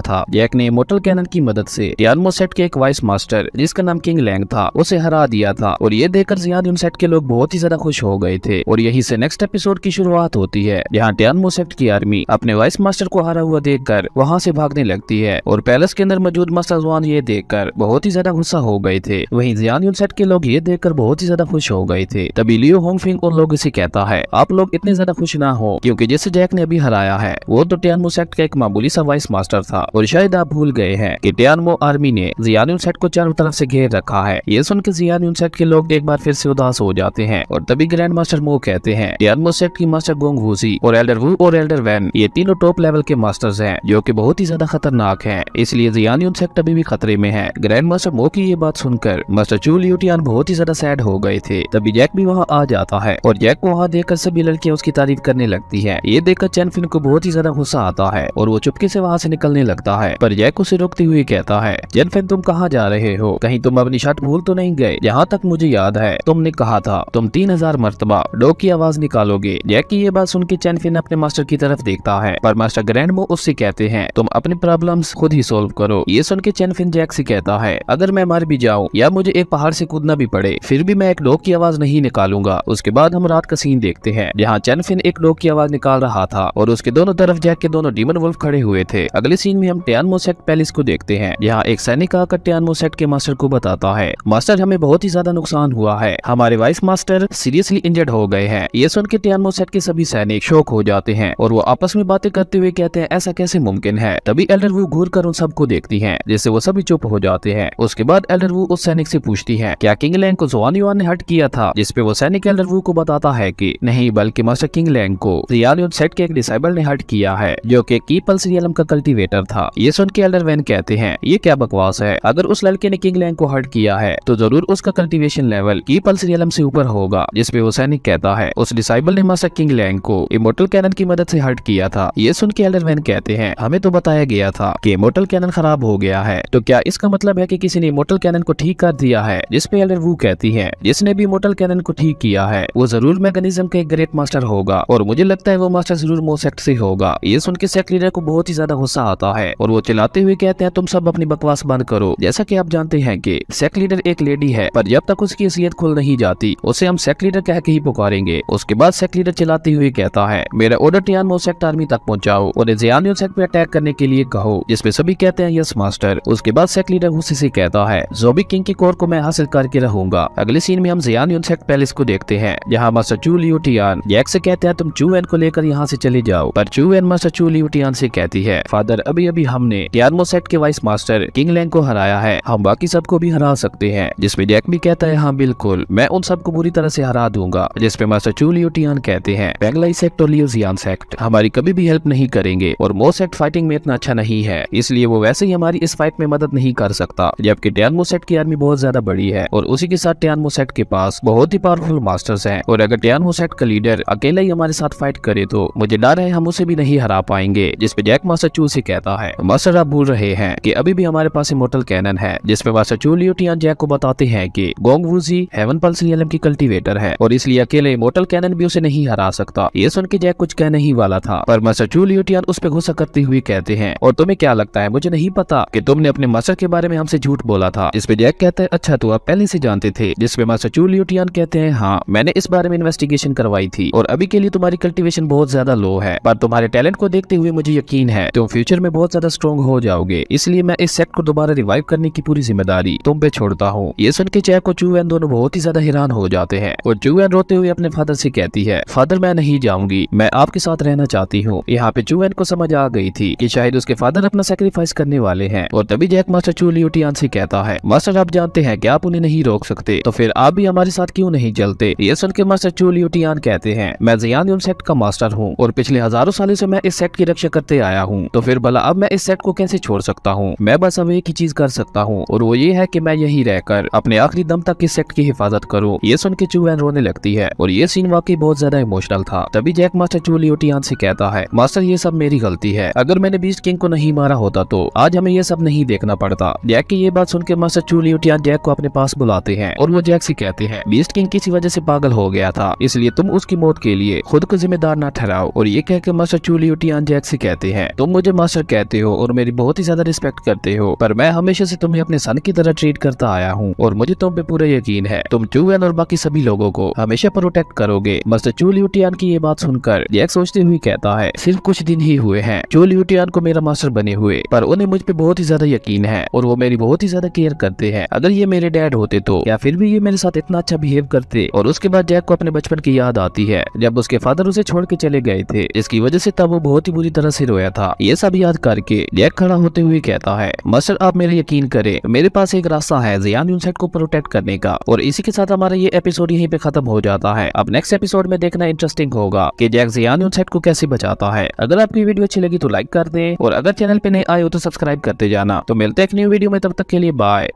था। जैक ने immortal cannon की मदद से टियानो सेट के एक वाइस मास्टर जिसका नाम किंग लैंग था उसे हरा दिया था और ये देखकर जियान सेट के लोग बहुत ही ज्यादा खुश हो गए थे। और यही से नेक्स्ट एपिसोड की शुरुआत होती है जहाँ टियानो सेट की आर्मी अपने वाइस मास्टर को हारा हुआ देखकर वहाँ से भागने लगती है और पैलेस के अंदर मौजूद मास्टर जुआन ये देखकर बहुत ही ज्यादा गुस्सा हो गए थे। वहीं जियान सेट के लोग ये देखकर बहुत ही ज्यादा खुश हो गए थे। तभी लियो होंगफिंग उन लोगों से कहता है आप लोग इतने ज्यादा खुश ना हो क्योंकि जिसे जैक ने अभी हराया है वो तो टियानो सेट का एक मामूली सा वाइस मास्टर था और शायद आप भूल गए हैं कि टियानो आर्मी ने जियान सेट को चारों तरफ से घेर रखा है। ये सुनकर जियान सेट के लोग एक बार फिर से उदास हो जाते हैं और तभी ग्रैंड मास्टर मो कहते हैं टियानो सेट की मास्टर गोंग वूजी और एल्डर वू और एल्डर वैन ये तीनों टॉप लेवल के मास्टर्स हैं जो कि बहुत ही ज्यादा खतरनाक हैं, इसलिए जियान सेट अभी भी खतरे में है। ग्रैंड मास्टर मो की ये बात सुनकर मास्टर चू लियूटियान बहुत ही ज्यादा सैड हो गए थे। तभी जैक भी वहाँ आ जाता है और जैक को वहाँ देखकर सभी लड़कियां उसकी तारीफ करने लगती है। ये देखकर चैन फिन को बहुत ही ज्यादा गुस्सा आता है और वो चुपके से वहाँ से निकलने लगता है, पर जैक उसे रोकते हुए कहता है चैन फिन तुम कहाँ जा रहे हो, कहीं तुम अपनी शर्ट भूल तो नहीं गए। जहाँ तक मुझे याद है तुमने कहा था तुम 3000 मर्तबा डॉग की आवाज निकालोगे। जैक की ये बात सुन के चैन फिन अपने मास्टर की तरफ देखता है पर मास्टर ग्रैंड मो उससे कहते हैं तुम अपनी प्रॉब्लम्स खुद ही सोल्व करो। ये सुन के चैन फिन जैक से कहता है अगर मैं मर भी जाऊं या मुझे एक पहाड़ से कूदना भी पड़े फिर भी मैं एक डॉग की आवाज नहीं निकालूंगा। उसके बाद हम रात का सीन देखते हैं जहाँ चैन फिन एक डॉग की आवाज निकाल रहा था और उसके दोनों तरफ जैक के दोनों डीमन वुल्फ खड़े हुए थे। अगले सीन में हम टियानो सेट पैलेस को देखते हैं जहाँ एक सैनिक आकर टियानो सेट के मास्टर को बताता है मास्टर हमें बहुत ही ज्यादा नुकसान हुआ है, हमारे वाइस मास्टर सीरियसली इंजर्ड हो गए हैं। ये सुन के टियानो सेट के सभी सैनिक शौक हो जाते हैं और वो आपस में बातें करते हुए कहते हैं ऐसा कैसे मुमकिन है। तभी एल्डर वू घूर कर उन सबको देखती है जिससे वो सभी चुप हो जाते हैं। उसके बाद एल्डर वू उस सैनिक से पूछती है क्या किंग लैंग को जुआन युआन ने हट किया था, जिसपे वो सैनिक एल्डर वू को बताता है कि नहीं बल्कि मास्टर किंग लैंग को जियान सेट के एक डिसाइबल ने हट किया है जो कि की पल्स रियलम का कल्टीवेटर था। ये सुन के एल्डर वैन कहते हैं ये क्या बकवास है, अगर उस लड़के ने किंग लैंग को हट किया है तो जरूर उसका कल्टीवेशन लेवल की पल्स रियलम से ऊपर होगा। जिसपे वो सैनिक कहता है उस डिसाइबल ने मास्टर किंग लैंग को इमोर्टल कैनन की मदद से हट किया था। ये सुन के एल्डर वैन कहते हैं हमें तो बताया गया था कि इमोर्टल कैनन खराब हो गया है, तो क्या इसका मतलब है कि किसी ने इमोर्टल कैनन को ठीक कर दिया है। जिसपे एल्डर वू कहती है जिसने भी इमोर्टल कैनन को ठीक किया है वो जरूर मैकेनिज्म का एक ग्रेट मास्टर होगा और मुझे लगता है वो मास्टर जरूर मो सेक्ट से होगा। ये सुन के सेक्ट लीडर को बहुत ही ज्यादा गुस्सा आता है और वो चिल्लाते हुए कहते हैं तुम सब अपनी बकवास बंद करो। जैसा कि आप जानते हैं कि सेक्ट लीडर एक लेडी है पर जब तक उसकी असलियत खुल नहीं जाती उसे हम सेक्ट लीडर कह के ही पुकारेंगे। उसके बाद सेक्ट लीडर चिल्लाते हुए कहता है मेरा ऑर्डर टियानो सेक्ट आर्मी तक पहुंचाओ और जियान सेक्ट पे अटैक करने के लिए कहो। जिसपे सभी कहते हैं यस मास्टर। उसके बाद सेक्ट लीडर गुस्से से कहता है ज़ोबी किंग की कोर को मैं हासिल करके रहूंगा। अगले सीन में हम जियान सेक्ट पैलेस को देखते हैं जहाँ मास्टर चू लियूटियान जैक से कहते हैं तुम चू एन को लेकर यहाँ से चले जाओ, पर चू एन मास्टर चू लियूटियान से कहती है फादर अभी अभी हमने टियानो सेक्ट के वाइस मास्टर किंग लैंग को हराया है, हम बाकी सबको भी हरा सकते हैं। जिसपे जैक भी कहता है हाँ बिल्कुल मैं उन सबको बुरी तरह से हरा दूंगा। जिसपे मास्टर चू लियूटियान कहते हैं पेंगलाई सेक्ट और लियोजियान सेक्ट हमारी कभी भी हेल्प नहीं करेंगे और मो सेक्ट फाइटिंग में इतना अच्छा नहीं है, इसलिए वो वैसे ही हमारी इस फाइट में मदद नहीं कर सकता। जबकि टियानो सेक्ट की आर्मी बहुत ज्यादा बड़ी है और उसी के साथ टियानो सेक्ट के पास बहुत ही पावरफुल मास्टर्स हैं और अगर टियानो सेक्ट का लीडर अकेला ही हमारे साथ फाइट करे तो मुझे डर है हम उसे भी नहीं हरा पाएंगे। जिसपे जैक मास्टर चू से कहता है मास्टर आप भूल रहे हैं कि अभी भी हमारे पास इमोर्टल कैनन है। जिसपे मास्टर चू लियूटियान जैक को बताते हैं कि Gong Wuji heaven pulse realm की कल्टीवेटर है और इसलिए अकेले इमोर्टल कैनन भी उसे नहीं हरा सकता। ये सुन के जैक कुछ कहने ही वाला था पर मास्टर चू लियूटियान उस पे गुस्सा करते हुए कहते हैं और तुम्हें क्या लगता है मुझे नहीं पता कि तुमने अपने मास्टर के बारे में हमसे झूठ बोला था। जिसपे जैक कहता है अच्छा तो आप पहले से जानते थे। जिसपे मास्टर चू लियूटियान कहते हैं हाँ मैंने इस बारे में इन्वेस्टिगेशन करवाई थी और अभी के लिए तुम्हारी कल्टीवेशन बहुत ज्यादा लो है, पर तुम्हारे टैलेंट को देखते हुए मुझे यकीन है तुम फ्यूचर में बहुत ज्यादा स्ट्रॉन्ग हो जाओगे, इसलिए मैं इस सेक्ट को दोबारा रिवाइव करने की पूरी जिम्मेदारी तुम पे छोड़ता हूँ। ये सुन के जैक और चू एन दोनों बहुत ही ज्यादा हैरान हो जाते हैं और चू एन रोते हुए अपने फादर से कहती है फादर मैं नहीं जाऊंगी, मैं आपके साथ रहना चाहती हूँ। यहाँ पे चू एन को समझ आ गई थी कि शायद उसके फादर अपना सेक्रीफाइस करने वाले हैं और तभी जैक मास्टर चू लियूटियान से कहता है मास्टर आप जानते हैं कि आप उन्हें नहीं रोक सकते, तो फिर आप भी हमारे साथ क्यों नहीं चलते। ये सुन के मास्टर चू लियूटियान कहते हैं मैं जियान सेक्ट का मास्टर हूँ और पिछले हजारों सालों से मैं इस सेक्ट की रक्षा करते आया हूँ, तो फिर भला अब मैं इस सेक्ट को कैसे छोड़ सकता हूँ। मैं बस अब एक ही चीज कर सकता हूँ और वो ये है कि मैं यही रहकर अपने आखिरी दम तक इस सेक्ट की हिफाजत करूँ। ये सुन के चू एन रोने लगती है और ये सीन वाकई बहुत ज्यादा इमोशनल था। तभी जैक मास्टर चू लियूटियान से कहता है मास्टर ये सब मेरी गलती है, अगर मैंने बीस्ट किंग को नहीं मारा होता तो आज हमें ये सब नहीं देखना पड़ता। जैक की ये बात सुन के मास्टर चू लियूटियान जैक को अपने पास बुलाते हैं और वो जैक से कहते हैं बीस्ट किंग किसी वजह से पागल हो गया था, इसलिए तुम उसकी मौत के लिए खुद को जिम्मेदार न ठहराओ। और ये कहकर मास्टर चू लियूटियान जैक से कहते हैं तुम मुझे मास्टर कहते रहते हो और मेरी बहुत ही ज्यादा रिस्पेक्ट करते हो, पर मैं हमेशा से तुम्हें अपने सन की तरह ट्रीट करता आया हूँ और मुझे तुम पे पूरा यकीन है तुम चूवेन और बाकी सभी लोगों को हमेशा प्रोटेक्ट करोगे। मास्टर चू लियूटियान की ये बात सुनकर जैक सोचते हुए कहता है, सिर्फ कुछ दिन ही हुए हैं चू लियूटियान को मेरा मास्टर बने हुए, पर उन्हें मुझ पे बहुत ही ज्यादा यकीन है और वो मेरी बहुत ही ज्यादा केयर करते हैं। अगर ये मेरे डैड होते तो या फिर भी ये मेरे साथ इतना अच्छा बिहेव करते। और उसके बाद जैक को अपने बचपन की याद आती है जब उसके फादर उसे छोड़ के चले गए थे, इसकी वजह से तब वो बहुत ही बुरी तरह से रोया था। ये सब याद करके जैक खड़ा होते हुए कहता है, मास्टर आप मेरे यकीन करें, मेरे पास एक रास्ता है ज़ियान यूनसेट को प्रोटेक्ट करने का। और इसी के साथ हमारा ये एपिसोड यहीं पे खत्म हो जाता है। अब नेक्स्ट एपिसोड में देखना इंटरेस्टिंग होगा कि जैक ज़ियान यूनसेट को कैसे बचाता है। अगर आपकी वीडियो अच्छी लगी तो लाइक कर दें और अगर चैनल पे नए आए हो तो सब्सक्राइब करते जाना। तो मिलते हैं एक न्यू वीडियो में, तब तक के लिए बाय।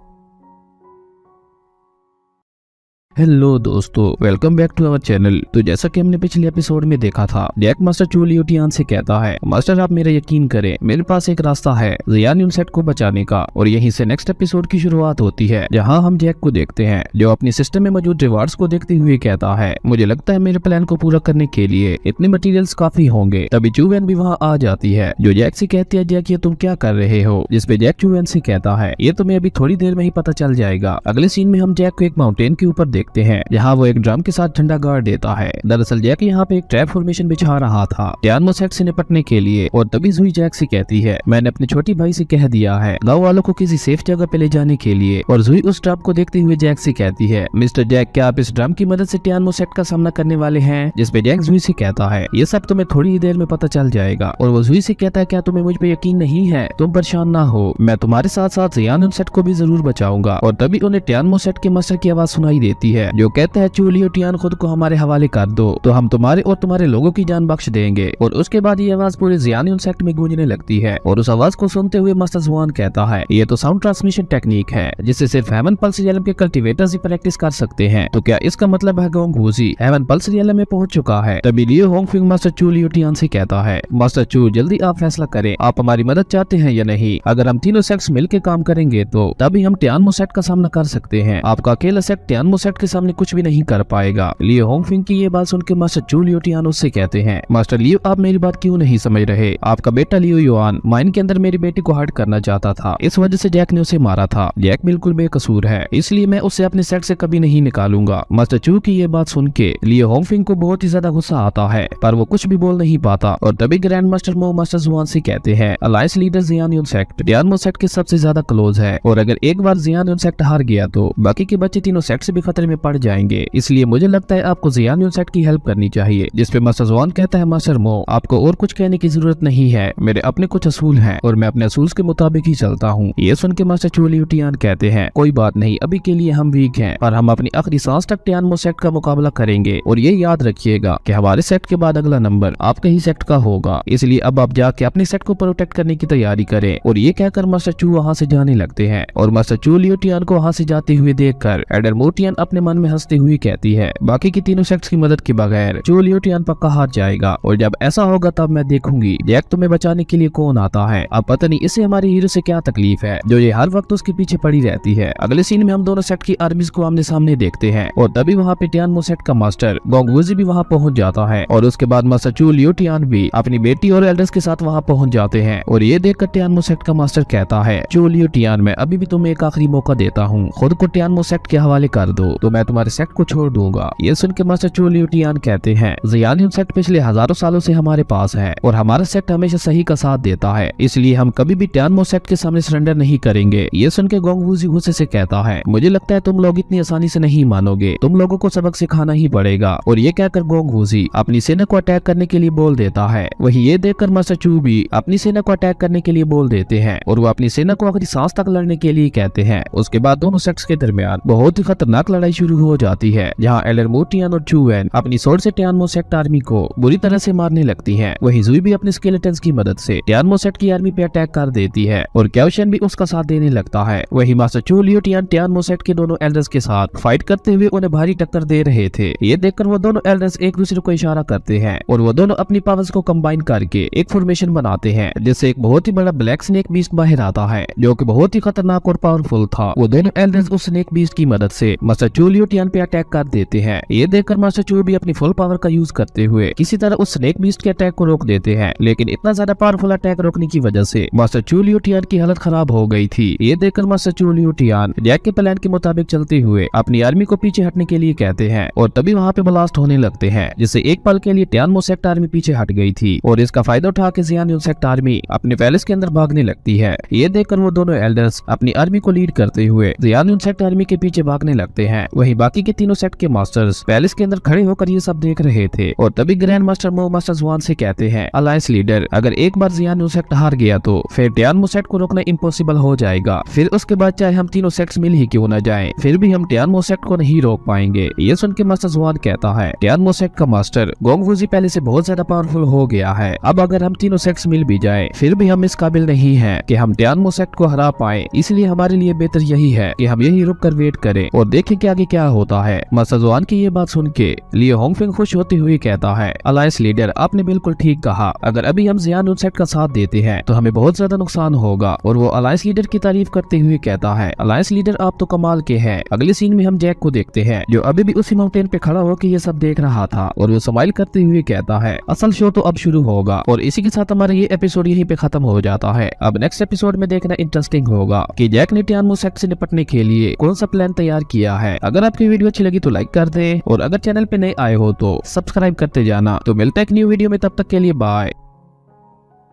हेलो दोस्तों, welcome back to our channel. तो जैसा कि हमने पिछले एपिसोड में देखा था, जैक मास्टर चू लियूटियान से कहता है, मास्टर आप मेरा यकीन करें, मेरे पास एक रास्ता है ज़ियान यूनसेट को बचाने का। और यहीं से नेक्स्ट एपिसोड की शुरुआत होती है जहां हम जैक को देखते हैं जो अपने सिस्टम में मौजूद रिवार्ड्स को देखते हुए कहता है, मुझे लगता है मेरे प्लान को पूरा करने के लिए इतने मटेरियल्स काफी होंगे। तभी चूवेन भी वहाँ आ जाती है जो जैक से कहती है, जैक ये तुम क्या कर रहे हो? जिसपे जैक चूवेन से कहता है, ये तुम्हें अभी थोड़ी देर में ही पता चल जाएगा। अगले सीन में हम जैक को एक माउंटेन के ऊपर देखते हैं जहाँ वो एक ड्रम के साथ झंडा गाड़ देता है। दरअसल जैक यहाँ पे एक ट्रैप फॉर्मेशन बिछा रहा था टियान मोसेट से निपटने के लिए। और तभी जुई जैक से कहती है, मैंने अपने छोटी भाई से कह दिया है गाँव वालों को किसी सेफ जगह पे ले जाने के लिए। और जुई उस ड्रम को देखते हुए जैक से कहती है, मिस्टर जैक क्या आप इस ड्रम की मदद से टियान मोसेट का सामना करने वाले हैं? जिसपे जैक जुई से कहता है, ये सब तुम्हें थोड़ी ही देर में पता चल जाएगा। और वो जुई से कहता है, क्या तुम्हें मुझ पे यकीन नहीं है? तुम परेशान ना हो, मैं तुम्हारे साथ साथ ज़ियान यूनसेट को भी जरूर बचाऊंगा। और तभी उन्हें टियान मोसेट के मास्टर की आवाज सुनाई देती है जो कहता है, चू लियूटियान खुद को हमारे हवाले कर दो तो हम तुम्हारे और तुम्हारे लोगों की जान बख्श देंगे। और उसके बाद ये आवाज पूरे ज़ियान यूनसेट में गूंजने लगती है। और उस आवाज को सुनते हुए मास्टर जुआन कहता है, ये तो साउंड ट्रांसमिशन टेक्निक है जिससे सिर्फ हेवन पल्स रियलम के कल्टीवेटर्स ही प्रैक्टिस कर सकते हैं। तो क्या इसका मतलब है Gong Wuji heaven pulse realm में पहुंच चुका है? तभी लियो होंगफिंग मास्टर चू लियूटियान से कहता है, मास्टर चू जल्दी आप फैसला करें, आप हमारी मदद चाहते हैं या नहीं? अगर हम तीनों सेक्ट्स मिलकर काम करेंगे तो तभी हम टियान मोसेट का सामना कर सकते हैं। आपका अकेला सेक्ट टियान मोसेट के सामने कुछ भी नहीं कर पाएगा। लियो होंगफिंग की ये बात सुनकर मास्टर चू लियूटियान उससे कहते हैं, मास्टर लियो आप मेरी बात क्यों नहीं समझ रहे? आपका बेटा लियो युआन माइन के अंदर मेरी बेटी को हर्ट करना चाहता था, इस वजह से जैक ने उसे मारा था। जैक बिल्कुल बेकसूर है, इसलिए मैं उसे अपने सेट से कभी नहीं निकालूंगा। मास्टर चू की ये बात सुन के लियो होंगफिंग को बहुत ही ज्यादा गुस्सा आता है, पर वो कुछ भी बोल नहीं पाता। और तभी ग्रैंड मास्टर मो मास्टर जुआन से कहते हैं, अलायंस लीडर ज़ियान यूनसेट टियान मोसेट के सबसे ज्यादा क्लोज है और अगर एक बार ज़ियान यूनसेट हार गया तो बाकी के बच्चे तीनों सेट से भी खतरे में पड़ जाएंगे। इसलिए मुझे लगता है आपको ज़ियान यूनसेट की हेल्प करनी चाहिए। जिसपे मास्टर जुआन कहता है, मास्टर मो आपको और कुछ कहने की जरूरत नहीं है, मेरे अपने कुछ असूल हैं और मैं अपने असूल के मुताबिक ही चलता हूँ। ये सुन के मास्टर चू लियूटियान कहते हैं, कोई बात नहीं, अभी के लिए हम वीक हैं पर हम अपनी आखिरी सांस तक टियान मोसेट का मुकाबला करेंगे। और ये याद रखिएगा कि हमारे सेट के बाद अगला नंबर आपके ही सेट का होगा, इसलिए अब आप जाके अपने सेट को प्रोटेक्ट करने की तैयारी करें। और ये कहकर मास्टर चू वहाँ से जाने लगते हैं। और मास्टर चू लियूटियान को वहाँ से जाते हुए देखकर एडर मोटियन अपने मन में हंसते हुए कहती है, बाकी की तीनों सेट्स की मदद के बगैर चू लियूटियान पक्का हार जाएगा। और जब ऐसा होगा तब मैं देखूंगी जैक तुम्हें बचाने के लिए कौन आता है। अब पता नहीं इसे हमारे हीरो से क्या तकलीफ है जो ये हर वक्त उसके पीछे पड़ी रहती है। अगले सीन में हम दोनों सेट की आर्मीज को आमने सामने देखते हैं और तभी वहाँ पे टियान मोसेट का मास्टर गोंग वूजी भी वहाँ पहुँच जाता है। और उसके बाद मास्टर चू लियूटियान भी अपनी बेटी और एल्डर्स के साथ वहाँ पहुँच जाते हैं। और ये देखकर टियान मोसेट का मास्टर कहता है, चू लियूटियान मैं अभी भी तुम्हें एक आखिरी मौका देता हूँ, खुद को टियान मोसेट के हवाले कर दो तो मैं तुम्हारे सेट को छोड़ दूंगा। ये सुन के मास्टर चू लियूटियान कहते हैं, ज़ियान यूनसेट पिछले हजारों सालों से हमारे पास है और हमारा सेट हमेशा सही का साथ देता है, इसलिए हम कभी भी टियान मोसेट के सामने सरेंडर नहीं करेंगे। ये सुन के गोंग वूजी गुस्से से कहता है, मुझे लगता है तुम लोग इतनी आसानी से नहीं मानोगे, तुम लोगों को सबक सिखाना ही पड़ेगा। और ये कहकर गोंग वूजी अपनी सेना को अटैक करने के लिए बोल देता है। वही ये देखकर मास्टर चू भी अपनी सेना को अटैक करने के लिए बोल देते हैं और वो अपनी सेना को आखिरी सांस तक लड़ने के लिए कहते हैं। उसके बाद दोनों सेक्ट्स के दरमियान बहुत ही खतरनाक लड़ाई शुरू हो जाती है जहाँ एलर मोटियन और चूवेन अपनी स्वॉर्ड से टियान मोसेट आर्मी को बुरी तरह से मारने लगती है। वही जुई भी अपने स्केलेटन्स की मदद से टियान मोसेट की आर्मी पे अटैक कर देती है और क्याओशन भी उसका साथ देने लगता है। वही मास्टर चू लियूटियान टियान मोसेट के दोनों एल्डर्स के साथ फाइट करते हुए उन्हें भारी टक्कर दे रहे थे। ये देखकर वो दोनों एल्डर्स एक दूसरे को इशारा करते हैं और वो दोनों अपनी पावर्स को कंबाइन करके एक फॉर्मेशन बनाते हैं जिससे एक बहुत ही बड़ा ब्लैक स्नेक बीस्ट बाहर आता है जो कि बहुत ही खतरनाक और पावरफुल था। वो दोनों एल्डर्स उस स्नेक बीस्ट की मदद से मास्टर चू लियो टियान पे अटैक कर देते हैं। ये देखकर मास्टर चू भी अपनी फुल पावर का यूज करते हुए किसी तरह उस स्नेक बीस्ट के अटैक को रोक देते हैं, लेकिन इतना ज्यादा पावरफुल अटैक रोकने की वजह से मास्टर चू लियो टियान की हालत खराब हो गई थी। ये देखकर मास्टर चू लियो टियान जैक के प्लान के मुताबिक चलते हुए अपनी आर्मी को पीछे हटने के लिए कहते हैं और तभी वहाँ पे ब्लास्ट होने लगते हैं, जिससे एक पल के लिए टियानमो सेक्ट आर्मी पीछे हट गई थी और इसका फायदा उठा के जियान सेक्ट आर्मी अपने पैलेस के अंदर भागने लगती है। ये देखकर वो दोनों एल्डर्स अपनी आर्मी को लीड करते हुए जियान सेक्ट आर्मी के पीछे भागने लगते हैं। वहीं बाकी के तीनों सेक्ट के मास्टर्स पैलेस के अंदर खड़े होकर ये सब देख रहे थे और तभी ग्रैंड मास्टर मो मास्टर जुआन से कहते हैं, अलायंस लीडर, अगर एक बार जियान सेक्ट हार गया तो फिर टियानमो सेक्ट को रोकना इम्पॉसिबल हो जाएगा। फिर उसके बाद चाहे हम तीनों सेक्ट्स मिल ही क्यों न जाएं, फिर भी हम टियानमो सेक्ट को नहीं रोक पाएंगे। ये सुन के मास्टर जुआन कहता है, टियानमो सेक्ट का मास्टर गोंग वूजी पहले से बहुत ज्यादा पावरफुल हो गया है। अब अगर हम तीनों सेक्ट्स मिल भी जाएं, फिर भी हम इस काबिल नहीं हैं कि हम टियानमो सेक्ट को हरा पाएं। इसलिए हमारे लिए बेहतर यही है कि हम यही रुक कर वेट करें और देखें कि आगे क्या होता है। मास्टर जुआन की ये बात सुन के लियो होंगफिंग खुश होते हुए कहता है, अलायंस लीडर, आपने बिल्कुल ठीक कहा। अगर अभी हम जियान सेक्ट का साथ देते हैं तो हमें बहुत ज्यादा नुकसान होगा। और वो अलायंस लीडर की तारीफ करते हुए कहता है, अलायंस लीडर, आप तो कमाल के हैं। अगले सीन में हम जैक को देखते हैं जो अभी भी उसी माउंटेन पे खड़ा होकर ये सब देख रहा था और वो स्माइल करते हुए कहता है, असल शो तो अब शुरू होगा। और इसी के साथ हमारा ये एपिसोड यहीं पे खत्म हो जाता है। अब नेक्स्ट एपिसोड में देखना इंटरेस्टिंग होगा कि जैक ने टियानमो सेक्ट से निपटने के लिए कौन सा प्लान तैयार किया है। अगर आपकी वीडियो अच्छी लगी तो लाइक कर दे और अगर चैनल पे नए आए हो तो सब्सक्राइब करते जाना। तो मिलता है एक न्यू वीडियो में, तब तक के लिए बाय।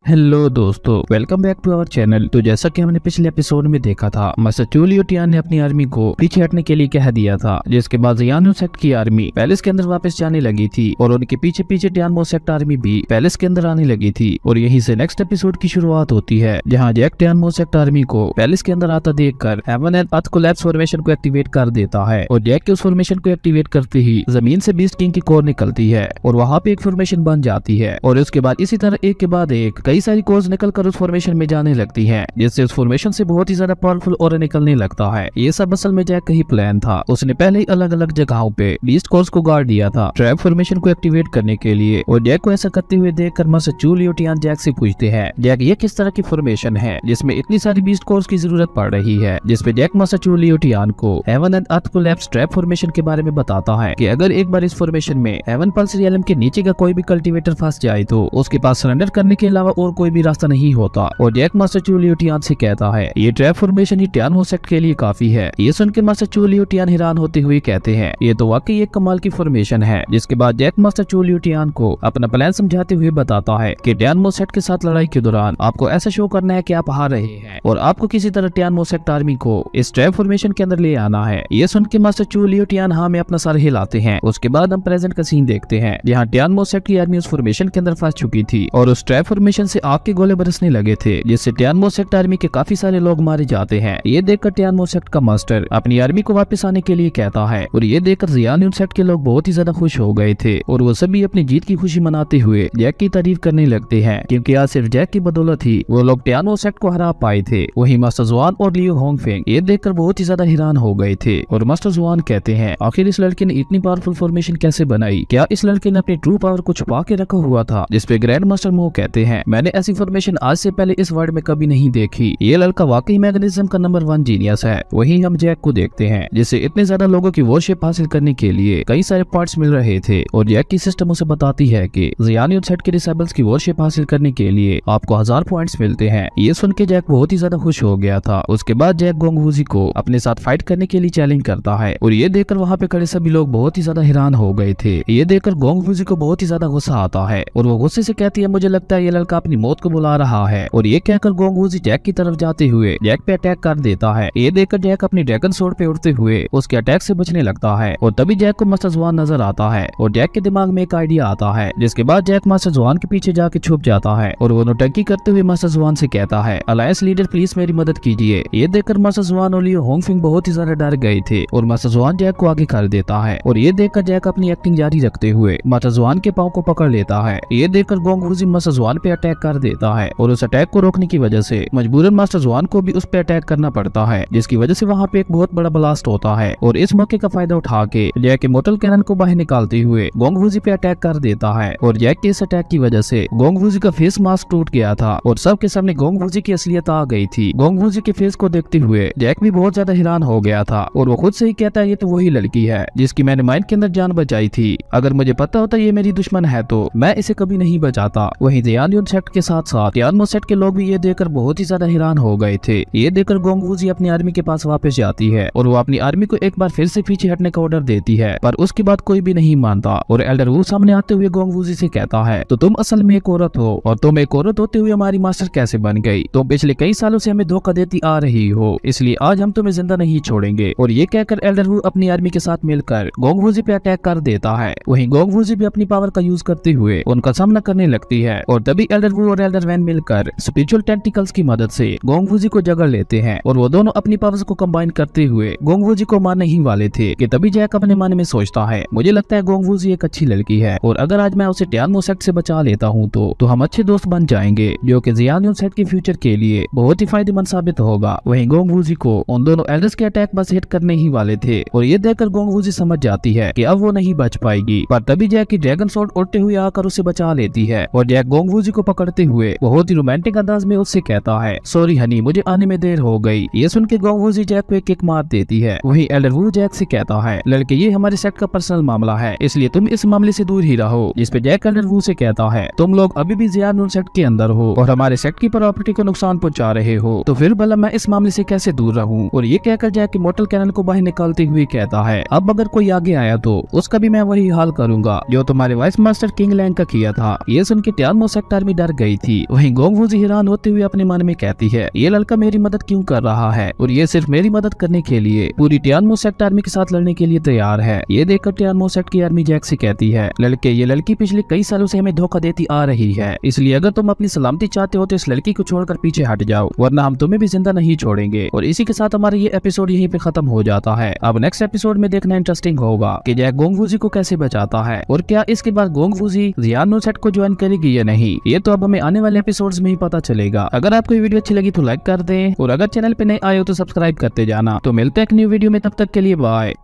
हेलो दोस्तों, welcome back to our channel. तो जैसा कि हमने पिछले एपिसोड में देखा था, मास्टर चू लियो टियान ने अपनी आर्मी को पीछे हटने के लिए कह दिया था, जिसके बाद जियान सेक्ट की आर्मी पैलेस के अंदर वापस जाने लगी थी और उनके पीछे पीछे टियानमो सेक्ट आर्मी भी पैलेस के अंदर आने लगी थी। और यहीं से नेक्स्ट एपिसोड की शुरुआत होती है, जहाँ जैक टियानमो सेक्ट आर्मी को पैलेस के अंदर आता देखकर heaven and earth collapse formation को एक्टिवेट कर देता है और जैक के उस फॉर्मेशन को एक्टिवेट करते ही जमीन से बीस्ट किंग की कोर निकलती है और वहाँ पे एक फॉर्मेशन बन जाती है। और उसके बाद इसी तरह एक के बाद एक कई सारी कोर्स निकल कर उस फॉर्मेशन में जाने लगती हैं, जिससे उस फॉर्मेशन से बहुत ही ज्यादा पावरफुल और निकलने लगता है। ये सब असल में जैक का ही प्लान था। उसने पहले ही अलग अलग जगहों पे बीस्ट कोर्स को गाड़ दिया था ट्रैप फॉर्मेशन को एक्टिवेट करने के लिए। और जैक को ऐसा करते हुए देखकर मास्टर चू लियो टियान जैक से पूछते हैं, जैक, ये किस तरह की फॉर्मेशन है जिसमें इतनी सारी बीस्ट कोर्स की जरूरत पड़ रही है। जिसपे जैक मास्टर चू लियो टियान को heaven and earth collapse trap formation के बारे में बताता है कि अगर एक बार इस फॉर्मेशन में हेवन पल्स रियलम के नीचे का कोई भी कल्टीवेटर फंस जाए तो उसके पास सरेंडर करने के अलावा और कोई भी रास्ता नहीं होता। और जैक मास्टर चू लियो टियान से कहता है, ये ट्रैप फॉर्मेशन ही टियानमो सेक्ट के लिए काफी है। ये सुन के मास्टर चू लियो टियान हैरान होते हुए कहते हैं, ये तो वाकई एक कमाल की फॉर्मेशन है। जिसके बाद जैक मास्टर चू लियो टियान को अपना प्लान समझाते हुए बताता है कि टियानमो सेक्ट के साथ लड़ाई के दौरान आपको ऐसा शो करना है कि आप हार रहे हैं और आपको किसी तरह टियानमो सेक्ट आर्मी को इस ट्रैप फॉर्मेशन के अंदर ले आना है। ये सुन के मास्टर चू लियो टियान हाँ में अपना सर हिलाते हैं। उसके बाद हम प्रेजेंट का सीन देखते हैं, जहाँ टियानमो सेक्ट की आर्मी उस फॉर्मेशन के अंदर फंस चुकी थी और उस ट्रैप फॉर्मेशन से आग के गोले बरसने लगे थे, जिससे टियानमो सेक्ट आर्मी के काफी सारे लोग मारे जाते हैं। ये देखकर टियानमो सेक्ट का मास्टर अपनी आर्मी को वापस आने के लिए कहता है और ये देखकर जियान सेक्ट के लोग बहुत ही ज्यादा खुश हो गए थे और वो सभी अपनी जीत की खुशी मनाते हुए जैक की तारीफ करने लगते हैं, क्योंकि आज सिर्फ जैक की बदौलत ही वो लोग टियानमो सेक्ट को हरा पाए थे। वही मास्टर जुआन और लियो होंगफिंग ये देखकर बहुत ही ज्यादा हैरान हो गए थे और मास्टर जुआन कहते हैं, आखिर इस लड़के ने इतनी पावरफुल फॉर्मेशन कैसे बनाई? क्या इस लड़के ने अपनी ट्रू पावर को छुपा के रखा हुआ था? जिसपे ग्रैंड मास्टर मो कहते हैं, मैंने ऐसी फॉर्मेशन आज से पहले इस वर्ल्ड में कभी नहीं देखी। ये लड़का वाकई मैग्नेटिज्म का नंबर 1 जीनियस है। वहीं हम जैक को देखते हैं, जिसे इतने ज्यादा लोगों की वॉरशिप हासिल करने के लिए कई सारे पार्ट्स मिल रहे थे और जैक की सिस्टम उसे बताती है कि जियान सेट के डिसेबल्स की वॉरशिप हासिल करने के लिए आपको 1000 पॉइंट्स मिलते हैं। ये सुन के जैक बहुत ही ज्यादा खुश हो गया था। उसके बाद जैक गोंग वूजी को अपने साथ फाइट करने के लिए चैलेंज करता है और ये देखकर वहाँ पे खड़े सभी लोग बहुत ही ज्यादा हैरान हो गए थे। ये देखकर गोंग वूजी को बहुत ही ज्यादा गुस्सा आता है और वो गुस्से से कहती है, मुझे लगता है ये लड़का अपनी मौत को बुला रहा है। और ये कहकर गोंग वूजी जैक की तरफ जाते हुए जैक पे अटैक कर देता है। ये देखकर जैक अपनी ड्रैगन सोर्ड पे उड़ते हुए उसके अटैक से बचने लगता है और तभी जैक को मास्टर जुआन नजर आता है और जैक के दिमाग में एक आइडिया आता है, जिसके बाद जैक मास्टर जुआन के पीछे जाके छुप जाता है और वो नौटंकी करते हुए मास्टर जुआन से कहता है, अलायंस लीडर प्लीज मेरी मदद कीजिए। ये देखकर मास्टर जुआन और लियो होंगफिंग बहुत ही ज्यादा डर गए थे और मास्टर जुआन जैक को आगे कर देता है और ये देखकर जैक अपनी एक्टिंग जारी रखते हुए मास्टर जुआन के पाँव को पकड़ लेता है। ये देखकर गोंग वूजी मास्टर जुआन पे अटैक अटैक कर देता है और उस अटैक को रोकने की वजह से मजबूरन मास्टर जुआन को भी उस पे अटैक करना पड़ता है, जिसकी वजह से वहाँ पे एक बहुत बड़ा ब्लास्ट होता है। और इस मौके का फायदा उठा के जैक मोटल कैनन को बाहर निकालते हुए गोंग वूजी पे अटैक कर देता है और जैक के इस अटैक की वजह से गोंग वूजी का फेस मास्क टूट गया था और सबके सामने गोंग वूजी की असलियत आ गई थी। गोंग वूजी के फेस को देखते हुए जैक भी बहुत ज्यादा हैरान हो गया था और वो खुद से ही कहता है ये तो वही लड़की है जिसकी मैंने माइंड के अंदर जान बचाई थी। अगर मुझे पता होता ये मेरी दुश्मन है तो मैं इसे कभी नहीं बचाता। वहीं जियान सेक्ट के साथ साथ तियानमो सेक्ट के लोग भी ये देखकर बहुत ही ज्यादा हैरान हो गए थे। ये देखकर गोंग वूजी अपनी आर्मी के पास वापस जाती है और वो अपनी आर्मी को एक बार फिर से पीछे हटने का ऑर्डर देती है, पर उसके बाद कोई भी नहीं मानता और एल्डर वू सामने आते हुए गोंग वूजी से कहता है तो तुम असल में एक औरत हो और तुम एक औरत होते हुए हमारी मास्टर कैसे बन गई? तुम पिछले कई सालों से हमें धोखा देती आ रही हो, इसलिए आज हम तुम्हें जिंदा नहीं छोड़ेंगे। और ये कहकर एल्डर वू अपनी आर्मी के साथ मिलकर गोंग वूजी पे अटैक कर देता है। वहीं गोंग वूजी भी अपनी पावर का यूज करते हुए उनका सामना करने लगती है और तभी एल्डर वू और एल्डर वैन मिलकर स्पिरिचुअल टेंटिकल्स की मदद से गोंग वूजी को जगड़ लेते हैं और वो दोनों अपनी पावर्स को कंबाइन करते हुए गोंग वूजी को मारने ही वाले थे कि तभी जैक अपने मन में सोचता है मुझे लगता है गोंग वूजी एक अच्छी लड़की है और अगर आज मैं उसे तियानमो सेक्ट से बचा लेता हूँ तो हम अच्छे दोस्त बन जाएंगे, जो कि जियान सेक्ट के फ्यूचर के लिए बहुत ही फायदेमंद साबित होगा। वहीं गोंग वूजी को उन दोनों एल्डर्स के अटैक बस हिट करने ही वाले थे और ये देखकर गोंग वूजी समझ जाती है कि अब वो नहीं बच पाएगी, पर तभी जैक की ड्रैगन स्वॉर्ड उड़ते हुए आकर उसे बचा लेती है और जैक गोंग वूजी को पकड़ते हुए बहुत ही रोमांटिक अंदाज में उससे कहता है सॉरी हनी, मुझे आने में देर हो गई। ये सुन के गोंग वूजी जैक को एक किक मार देती है। वहीं एल्डर वू जैक से कहता है लड़के ये हमारे सेक्ट का पर्सनल मामला है, इसलिए तुम इस मामले से दूर ही रहो। जिस पे जैक एल्डर वू से कहता है तुम लोग अभी भी जियान सेक्ट के अंदर हो और हमारे सेक्ट की प्रॉपर्टी को नुकसान पहुंचा रहे हो, तो फिर भला मैं इस मामले से कैसे दूर रहूं? और ये कहकर जैक मोटल कैनन को बाहर निकालते हुए कहता है अब अगर कोई आगे आया तो उसका भी मैं वही हाल करूंगा जो तुम्हारे वाइस मास्टर किंग लैंग का किया था। ये सुन के तियानमो सेक्ट आर्मी डर गई थी। वहीं गोंग वूजी हैरान होते हुए अपने मन में कहती है ये लड़का मेरी मदद क्यों कर रहा है और ये सिर्फ मेरी मदद करने के लिए पूरी तियानमो सेक्ट आर्मी के साथ लड़ने के लिए तैयार है। ये देखकर तियानमो सेक्ट की आर्मी जैक से कहती है लड़के ये लड़की पिछले कई सालों से हमें धोखा देती आ रही है, इसलिए अगर तुम अपनी सलामती चाहते हो तो इस लड़की को छोड़कर पीछे हट जाओ, वरना हम तुम्हें भी जिंदा नहीं छोड़ेंगे। और इसी के साथ हमारा ये एपिसोड यहीं पे खत्म हो जाता है। अब नेक्स्ट एपिसोड में देखना इंटरेस्टिंग होगा कि जैक गोंग वूजी को कैसे बचाता है और क्या इसके बाद गोंग वूजी जियान सेक्ट को ज्वाइन करेगी या नहीं, ये तो अब हमें आने वाले एपिसोड्स में ही पता चलेगा। अगर आपको ये वीडियो अच्छी लगी तो लाइक कर दें और अगर चैनल पे नए आए हो तो सब्सक्राइब करते जाना। तो मिलते हैं एक न्यू वीडियो में, तब तक के लिए बाय।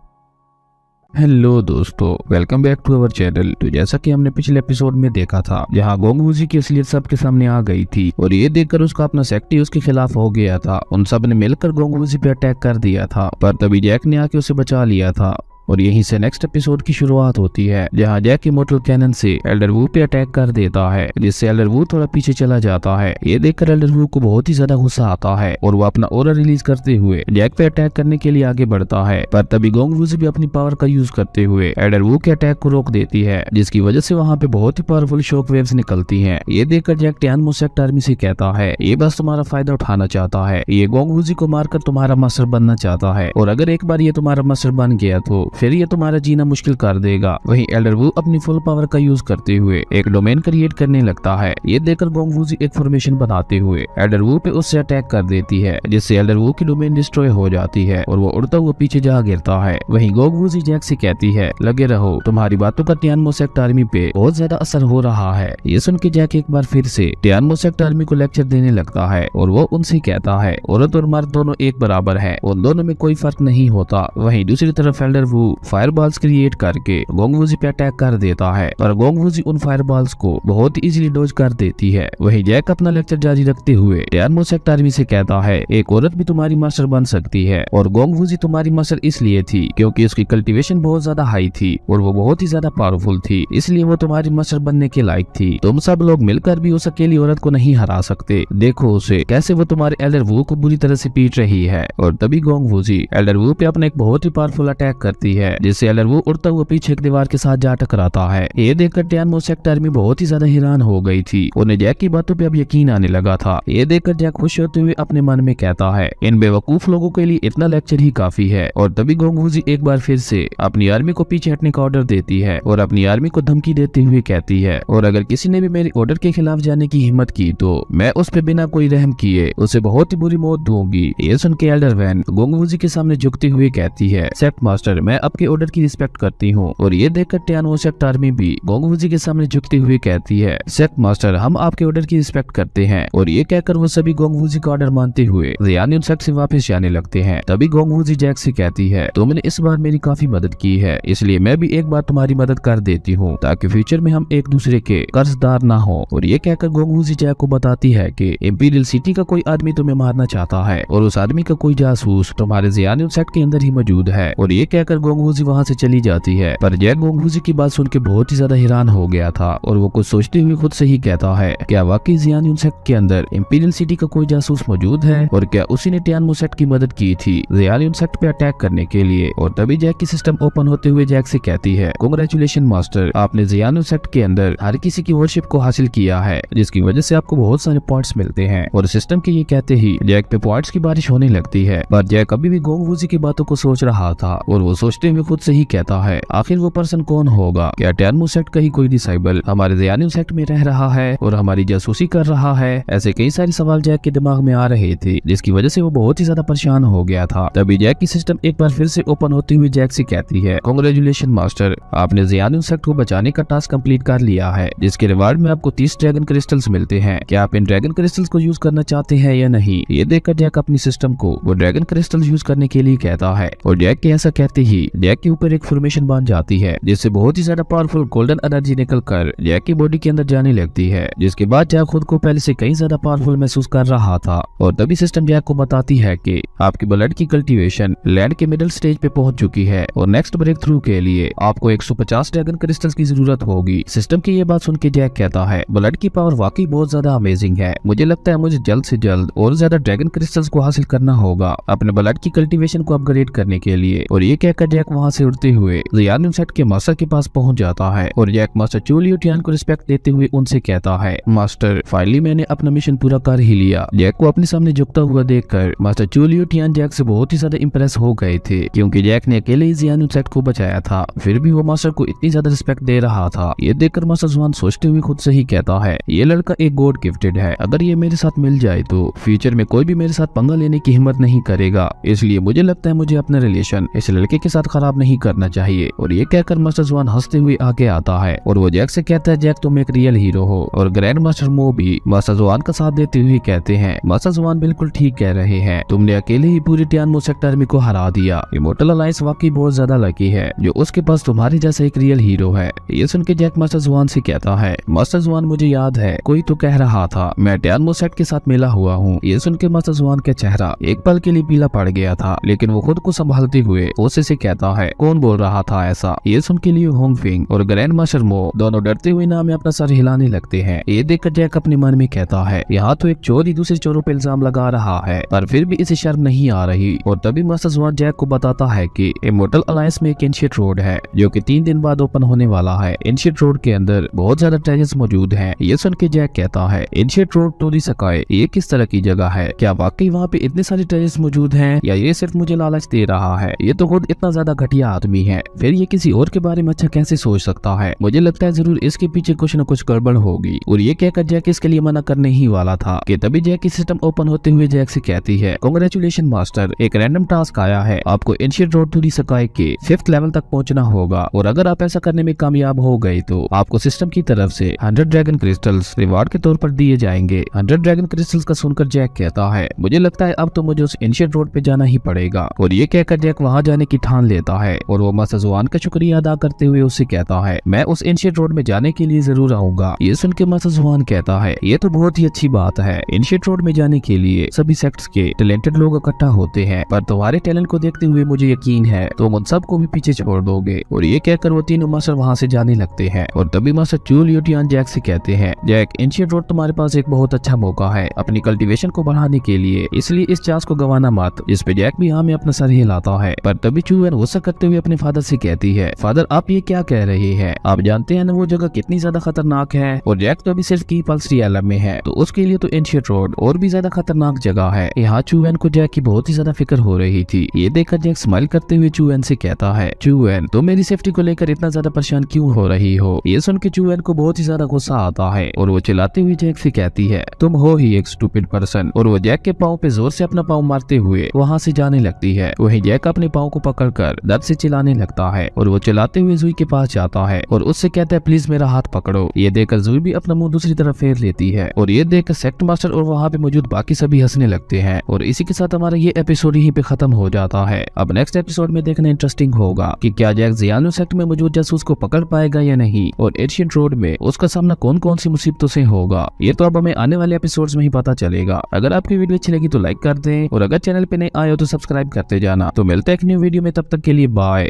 हेलो दोस्तों, welcome back to our channel. तो जैसा कि हमने पिछले एपिसोड में देखा था जहां गोंग वूजी की असलियत सबके सामने आ गई थी और ये देखकर उसका अपना सेक्ट ही उसके खिलाफ हो गया था। उन सब ने मिलकर गोंग वूजी पे अटैक कर दिया था, पर तभी जैक ने आके उसे बचा लिया था। और यहीं से नेक्स्ट एपिसोड की शुरुआत होती है जहां जैक इमोर्टल कैनन से एल्डर वू पे अटैक कर देता है, जिससे एल्डर वू थोड़ा पीछे चला जाता है। ये देखकर एल्डर वू को बहुत ही ज्यादा गुस्सा आता है और वो अपना ऑरा रिलीज करते हुए जैक पे अटैक करने के लिए आगे बढ़ता है, पर तभी गोंग वूजी भी अपनी पावर का यूज करते हुए एल्डर वू के अटैक को रोक देती है, जिसकी वजह से वहाँ पे बहुत ही पावरफुल शॉक वेव्स निकलती हैं। ये देखकर जैक तियानमो सेक्ट आर्मी से कहता है ये बस तुम्हारा फायदा उठाना चाहता है, ये गोंग वूजी को मारकर तुम्हारा मास्टर बनना चाहता है और अगर एक बार ये तुम्हारा मास्टर बन गया तो फिर ये तुम्हारा जीना मुश्किल कर देगा। वहीं एल्डर वू अपनी फुल पावर का यूज करते हुए एक डोमेन क्रिएट करने लगता है। ये देखकर गोंग वूजी एक फॉर्मेशन बनाते हुए एल्डर वू पे उससे अटैक कर देती है, जिससे एल्डर वू की डोमेन डिस्ट्रॉय हो जाती है और वो उड़ता हुआ पीछे जा गिरता है। वहीं गोंग वूजी जैक से कहती है लगे रहो, तुम्हारी बातों का तियानमो सेक्ट आर्मी पे बहुत ज्यादा असर हो रहा है। ये सुन के जैक एक बार फिर से तियानमो सेक्ट आर्मी को लेक्चर देने लगता है और वो उनसे कहता है औरत और मर्द दोनों एक बराबर है, उन दोनों में कोई फर्क नहीं होता। वहीं दूसरी तरफ एल्डर वू फायरबॉल्स क्रिएट करके गोंग वूजी पे अटैक कर देता है और गोंग वूजी उन फायरबॉल्स को बहुत इजीली डॉज कर देती है। वहीं जैक अपना लेक्चर जारी रखते हुए तियानमो सेक्ट आर्मी से कहता है एक औरत भी तुम्हारी मास्टर बन सकती है और गोंग वूजी तुम्हारी मास्टर इसलिए थी क्योंकि उसकी कल्टीवेशन बहुत ज्यादा हाई थी और वो बहुत ही ज्यादा पावरफुल थी, इसलिए वो तुम्हारी मास्टर बनने के लायक थी। तुम सब लोग मिलकर भी उस अकेली औरत को नहीं हरा सकते, देखो उसे कैसे वो तुम्हारे एल्डर वू को बुरी तरह से पीट रही है। और तभी गोंग वूजी एल्डर वू पे अपना एक बहुत ही पावरफुल अटैक करती है, जिससे एल्डर वू उड़ता हुआ पीछे एक दीवार के साथ जा टकराता है। ये देखकर तियानमो सेक्ट आर्मी बहुत ही ज्यादा हैरान हो गई थी, उन्हें जैक की बातों पे अब यकीन आने लगा था। ये देखकर जैक खुश होते हुए अपने मन में कहता है इन बेवकूफ लोगों के लिए इतना लेक्चर ही काफी है। और तभी गोंग वूजी एक बार फिर से अपनी आर्मी को पीछे हटने का ऑर्डर देती है और अपनी आर्मी को धमकी देते हुए कहती है और अगर किसी ने भी मेरे ऑर्डर के खिलाफ जाने की हिम्मत की तो मैं उस पे बिना कोई रहम किए उसे बहुत ही बुरी मौत दूंगी। ये सुन के एल्डर वैन गोंग वूजी के सामने झुकते हुए कहती है सेक्ट मास्टर, मैं आपके ऑर्डर की रिस्पेक्ट करती हूँ। और ये देखकर टियानो सेक्ट आर्मी भी गोंगवूजी के सामने झुकती हुई कहती है, सेक्ट मास्टर हम आपके ऑर्डर की रिस्पेक्ट करते हैं। और ये कहकर वो सभी गोंगवूजी का ऑर्डर मानते हुए जियान सेक्ट से वापस जाने लगते हैं। तभी गोंगवूजी जैक से कहती है, तुमने इस बार मेरी काफी मदद की है, इसलिए मैं भी एक बार तुम्हारी मदद कर देती हूँ ताकि फ्यूचर में हम एक दूसरे के कर्जदार ना हो। और ये कहकर गोंगवूजी जैक को बताती है कि इंपीरियल सिटी का कोई आदमी तुम्हें मारना चाहता है और उस आदमी का कोई जासूस तुम्हारे जियान सेक्ट के अंदर ही मौजूद है। और ये कहकर गोंगवूजी वहाँ से चली जाती है। पर जैक गोंगवूजी की बात सुन के बहुत ही ज्यादा हैरान हो गया था और वो कुछ सोचते हुए खुद से ही कहता है, क्या वाकई जियान सेक्ट के अंदर इंपीरियल सिटी का कोई जासूस मौजूद है और क्या उसी ने टियानो सेक्ट की मदद की थी जियान सेक्ट पे अटैक करने के लिए। और तभी जैक की सिस्टम ओपन होते हुए जैक से कहती है, कांग्रेचुलेशन मास्टर, आपने जियान सेक्ट के अंदर हर किसी की वर्शिप को हासिल किया है जिसकी वजह से आपको बहुत सारे पॉइंट्स मिलते हैं। और सिस्टम के ये कहते ही जैक पे पॉइंट्स की बारिश होने लगती है। पर जैक अभी भी गोंगवूजी की बातों को सोच रहा था और वो सोचते हुए खुद से ही कहता है, आखिर वो पर्सन कौन होगा? क्या टियानो सेक्ट का ही कोई डिसाइबल हमारे जियान सेक्ट में रह रहा है और हमारी जासूसी कर रहा है? ऐसे कई सारे सवाल जैक के दिमाग में आ रहे थे जिसकी वजह से वो बहुत ही ज्यादा परेशान हो गया था। तभी जैक की सिस्टम एक बार फिर से ओपन होती हुई जैक से कहती है, कांग्रेचुलेशन मास्टर, आपने जियान सेक्ट को बचाने का टास्क कंप्लीट कर लिया है जिसके रिवार्ड में आपको 30 ड्रैगन क्रिस्टल्स मिलते हैं। क्या आप इन ड्रैगन क्रिस्टल्स को यूज करना चाहते हैं या नहीं? ये देखकर जैक अपनी सिस्टम को वो ड्रैगन क्रिस्टल यूज करने के लिए कहता है। और जैक के ऐसा कहते ही जैक के ऊपर एक फॉर्मेशन बन जाती है जिससे बहुत ही ज्यादा पावरफुल गोल्डन एनर्जी निकल कर जैक की बॉडी के अंदर जाने लगती है, जिसके बाद जैक खुद को पहले से कई ज्यादा पावरफुल महसूस कर रहा था। और तभी सिस्टम जैक को बताती है कि आपकी ब्लड की कल्टीवेशन लैंड के मिडिल स्टेज पे पहुंच चुकी है और नेक्स्ट ब्रेक थ्रू के लिए आपको 150 ड्रैगन क्रिस्टल्स की जरूरत होगी। सिस्टम की ये बात सुन के जैक कहता है, ब्लड की पावर वाकई बहुत ज्यादा अमेजिंग है, मुझे लगता है मुझे जल्द से जल्द और ज्यादा ड्रैगन क्रिस्टल्स को हासिल करना होगा अपने ब्लड की कल्टीवेशन को अपग्रेड करने के लिए। और ये कहकर जैक वहाँ से उड़ते हुए जियान सेक्ट के मास्टर के पास पहुंच जाता है और Jack master Chu Liu Tian को रिस्पेक्ट देते हुए उनसे कहता है, मास्टर फाइनली मैंने अपना मिशन पूरा कर ही लिया। जैक को अपने सामने झुकता हुआ देखकर master Chu Liu Tian Jack से बहुत ही ज्यादा इंप्रेस हो गए थे क्योंकि जैक ने अकेले ही जियान सेक्ट को बचाया था, फिर भी वो मास्टर को इतनी ज्यादा रिस्पेक्ट दे रहा था। ये देखकर मास्टर जुआन सोचते हुए खुद से ही कहता है, ये लड़का एक गॉड गिफ्टेड है, अगर ये मेरे साथ मिल जाए तो फ्यूचर में कोई भी मेरे साथ पंगा लेने की हिम्मत नहीं करेगा, इसलिए मुझे लगता है मुझे अपना रिलेशन इस लड़के के साथ खराब नहीं करना चाहिए। और ये कहकर मास्टर जुआन हंसते हुए आगे आता है और वो जैक से कहता है, जैक तुम एक रियल हीरो हो। और ग्रैंड मास्टर मो भी मास्टर जुआन का साथ देते हुए कहते हैं, मास्टर जुआन बिल्कुल ठीक कह रहे हैं, तुमने अकेले ही पूरी टियानो सेक्ट आर्मी को हरा दिया। इमोर्टल अलायंस वाकई बहुत ज्यादा लकी है जो उसके पास तुम्हारे जैसा एक रियल हीरो है। ये सुन के जैक मास्टर जुआन से कहता है, मास्टर जुआन मुझे याद है कोई तो कह रहा था मैं टियानो सेक्ट के साथ मिला हुआ हूँ। ये सुन के मास्टर जुआन का चेहरा एक पल के लिए पीला पड़ गया था, लेकिन वो खुद को संभालते हुए ओसे से कहता है, कौन बोल रहा था ऐसा? ये सुन के लियू होंगफिंग और ग्रैंड मास्टर मो दोनों डरते हुए नाम में अपना सर हिलाने लगते हैं। ये देखकर जैक अपने मन में कहता है, यहाँ तो एक चोर ही दूसरे चोरों पे इल्जाम लगा रहा है पर फिर भी इसे शर्म नहीं आ रही। और तभी मास्टर जुआन जैक को बताता है कि इमोर्टल अलायंस में एक एंशिएंट रोड है जो कि 3 दिन बाद ओपन होने वाला है। एंशिएंट रोड के अंदर बहुत ज्यादा ट्रेजर्स मौजूद हैं। ये सुन के जैक कहता है, ancient road to the sky, ये किस तरह की जगह है? क्या वाकई वहाँ पे इतने सारे ट्रेजर्स मौजूद हैं या ये सिर्फ मुझे लालच दे रहा है? ये तो खुद इतना ज्यादा घटिया आदमी है, फिर ये किसी और के बारे में अच्छा कैसे सोच सकता है? मुझे लगता है जरूर इसके पीछे कुछ न कुछ गड़बड़ होगी। और ये कहकर जैक इसके लिए मना करने ही वाला था कि तभी जैक की सिस्टम ओपन होते हुए जैक से कहती है, कांग्रेचुलेशन मास्टर, एक रैंडम टास्क आया है, आपको ancient road to the sky के 5th लेवल तक पहुंचना होगा और अगर आप ऐसा करने में कामयाब हो गए तो आपको सिस्टम की तरफ से 100 ड्रैगन क्रिस्टल्स रिवार्ड के तौर पर दिए जाएंगे। 100 ड्रैगन क्रिस्टल्स का सुनकर जैक कहता है, मुझे लगता है अब तो मुझे उस एंशिएंट रोड पे जाना ही पड़ेगा। और ये कहकर जैक वहाँ जाने की ठान लेता है और वो मास्टर जुआन का शुक्रिया अदा करते हुए उससे कहता है, मैं उस एंशिएंट रोड में जाने के लिए जरूर आऊंगा। ये सुन के मास्टर जुआन कहता है, ये तो बहुत ही अच्छी बात है, एंशिएंट रोड में जाने के लिए सभी सेक्ट्स के टैलेंटेड लोग इकट्ठा होते हैं, पर तुम्हारे टैलेंट को देखते हुए मुझे यकीन है तुम उन सबको भी पीछे छोड़ दोगे। और ये कहकर वो तीनों मास्टर वहाँ से जाने लगते हैं। और तभी master Chu Liu Tian Jack से कहते हैं, जैक एंशिएंट रोड तुम्हारे पास एक बहुत अच्छा मौका है अपनी कल्टीवेशन को बढ़ाने के लिए, इसलिए इस चांस को गंवाना मत। जिस पे जैक भी हाँ में अपना सर हिलाता है। पर तभी चू वैन गुस्सा करते हुए अपने फादर से कहती है, फादर आप ये क्या कह रहे हैं? आप जानते हैं ना वो जगह कितनी ज्यादा खतरनाक है और जैक तो अभी सिर्फ की पल्स रियलम में है, तो उसके लिए तो एंशिएंट रोड और भी ज्यादा खतरनाक जगह है। यहाँ चू वैन को जैक की बहुत ही ज्यादा फिक्र हो रही थी। ये देखकर जैक स्माइल करते हुए चू वैन से कहता है, चू वैन तुम मेरी सेफ्टी को लेकर इतना ज्यादा परेशान क्यों हो रही हो? ये सुन के चू वैन को बहुत ही ज्यादा गुस्सा आता है और वो चिल्लाते हुए जैक से कहती है, तुम हो ही एक स्टूपिड पर्सन। और वो जैक के पाँव पे जोर से अपना पाँव मारते हुए वहाँ से जाने लगती है। वहीं जैक अपने पाँव को पकड़कर देखकर दर्द से चिल्लाने लगता है और वो चिल्लाते हुए जुई के पास जाता है और उससे कहता है प्लीज मेरा हाथ पकड़ो। ये देखकर जुई भी अपना मुंह दूसरी तरफ फेर लेती है और ये देखकर सेक्ट मास्टर और वहाँ पे मौजूद बाकी सभी हंसने लगते हैं और इसी के साथ हमारा ये एपिसोड यहीं पे खत्म हो जाता है। अब नेक्स्ट एपिसोड में देखना इंटरेस्टिंग होगा कि क्या जैक जियानो सेक्ट में मौजूद जासूस को पकड़ पाएगा या नहीं और एशियंट रोड में उसका सामना कौन कौन सी मुसीबतों से होगा। ये तो अब हमें आने वाले एपिसोड्स में ही पता चलेगा। अगर आपकी वीडियो अच्छी लगी तो लाइक कर दें और अगर चैनल पे नए आए हो तो सब्सक्राइब करते जाना। तो मिलते हैं एक न्यू वीडियो में, तब तक के लिए बाय।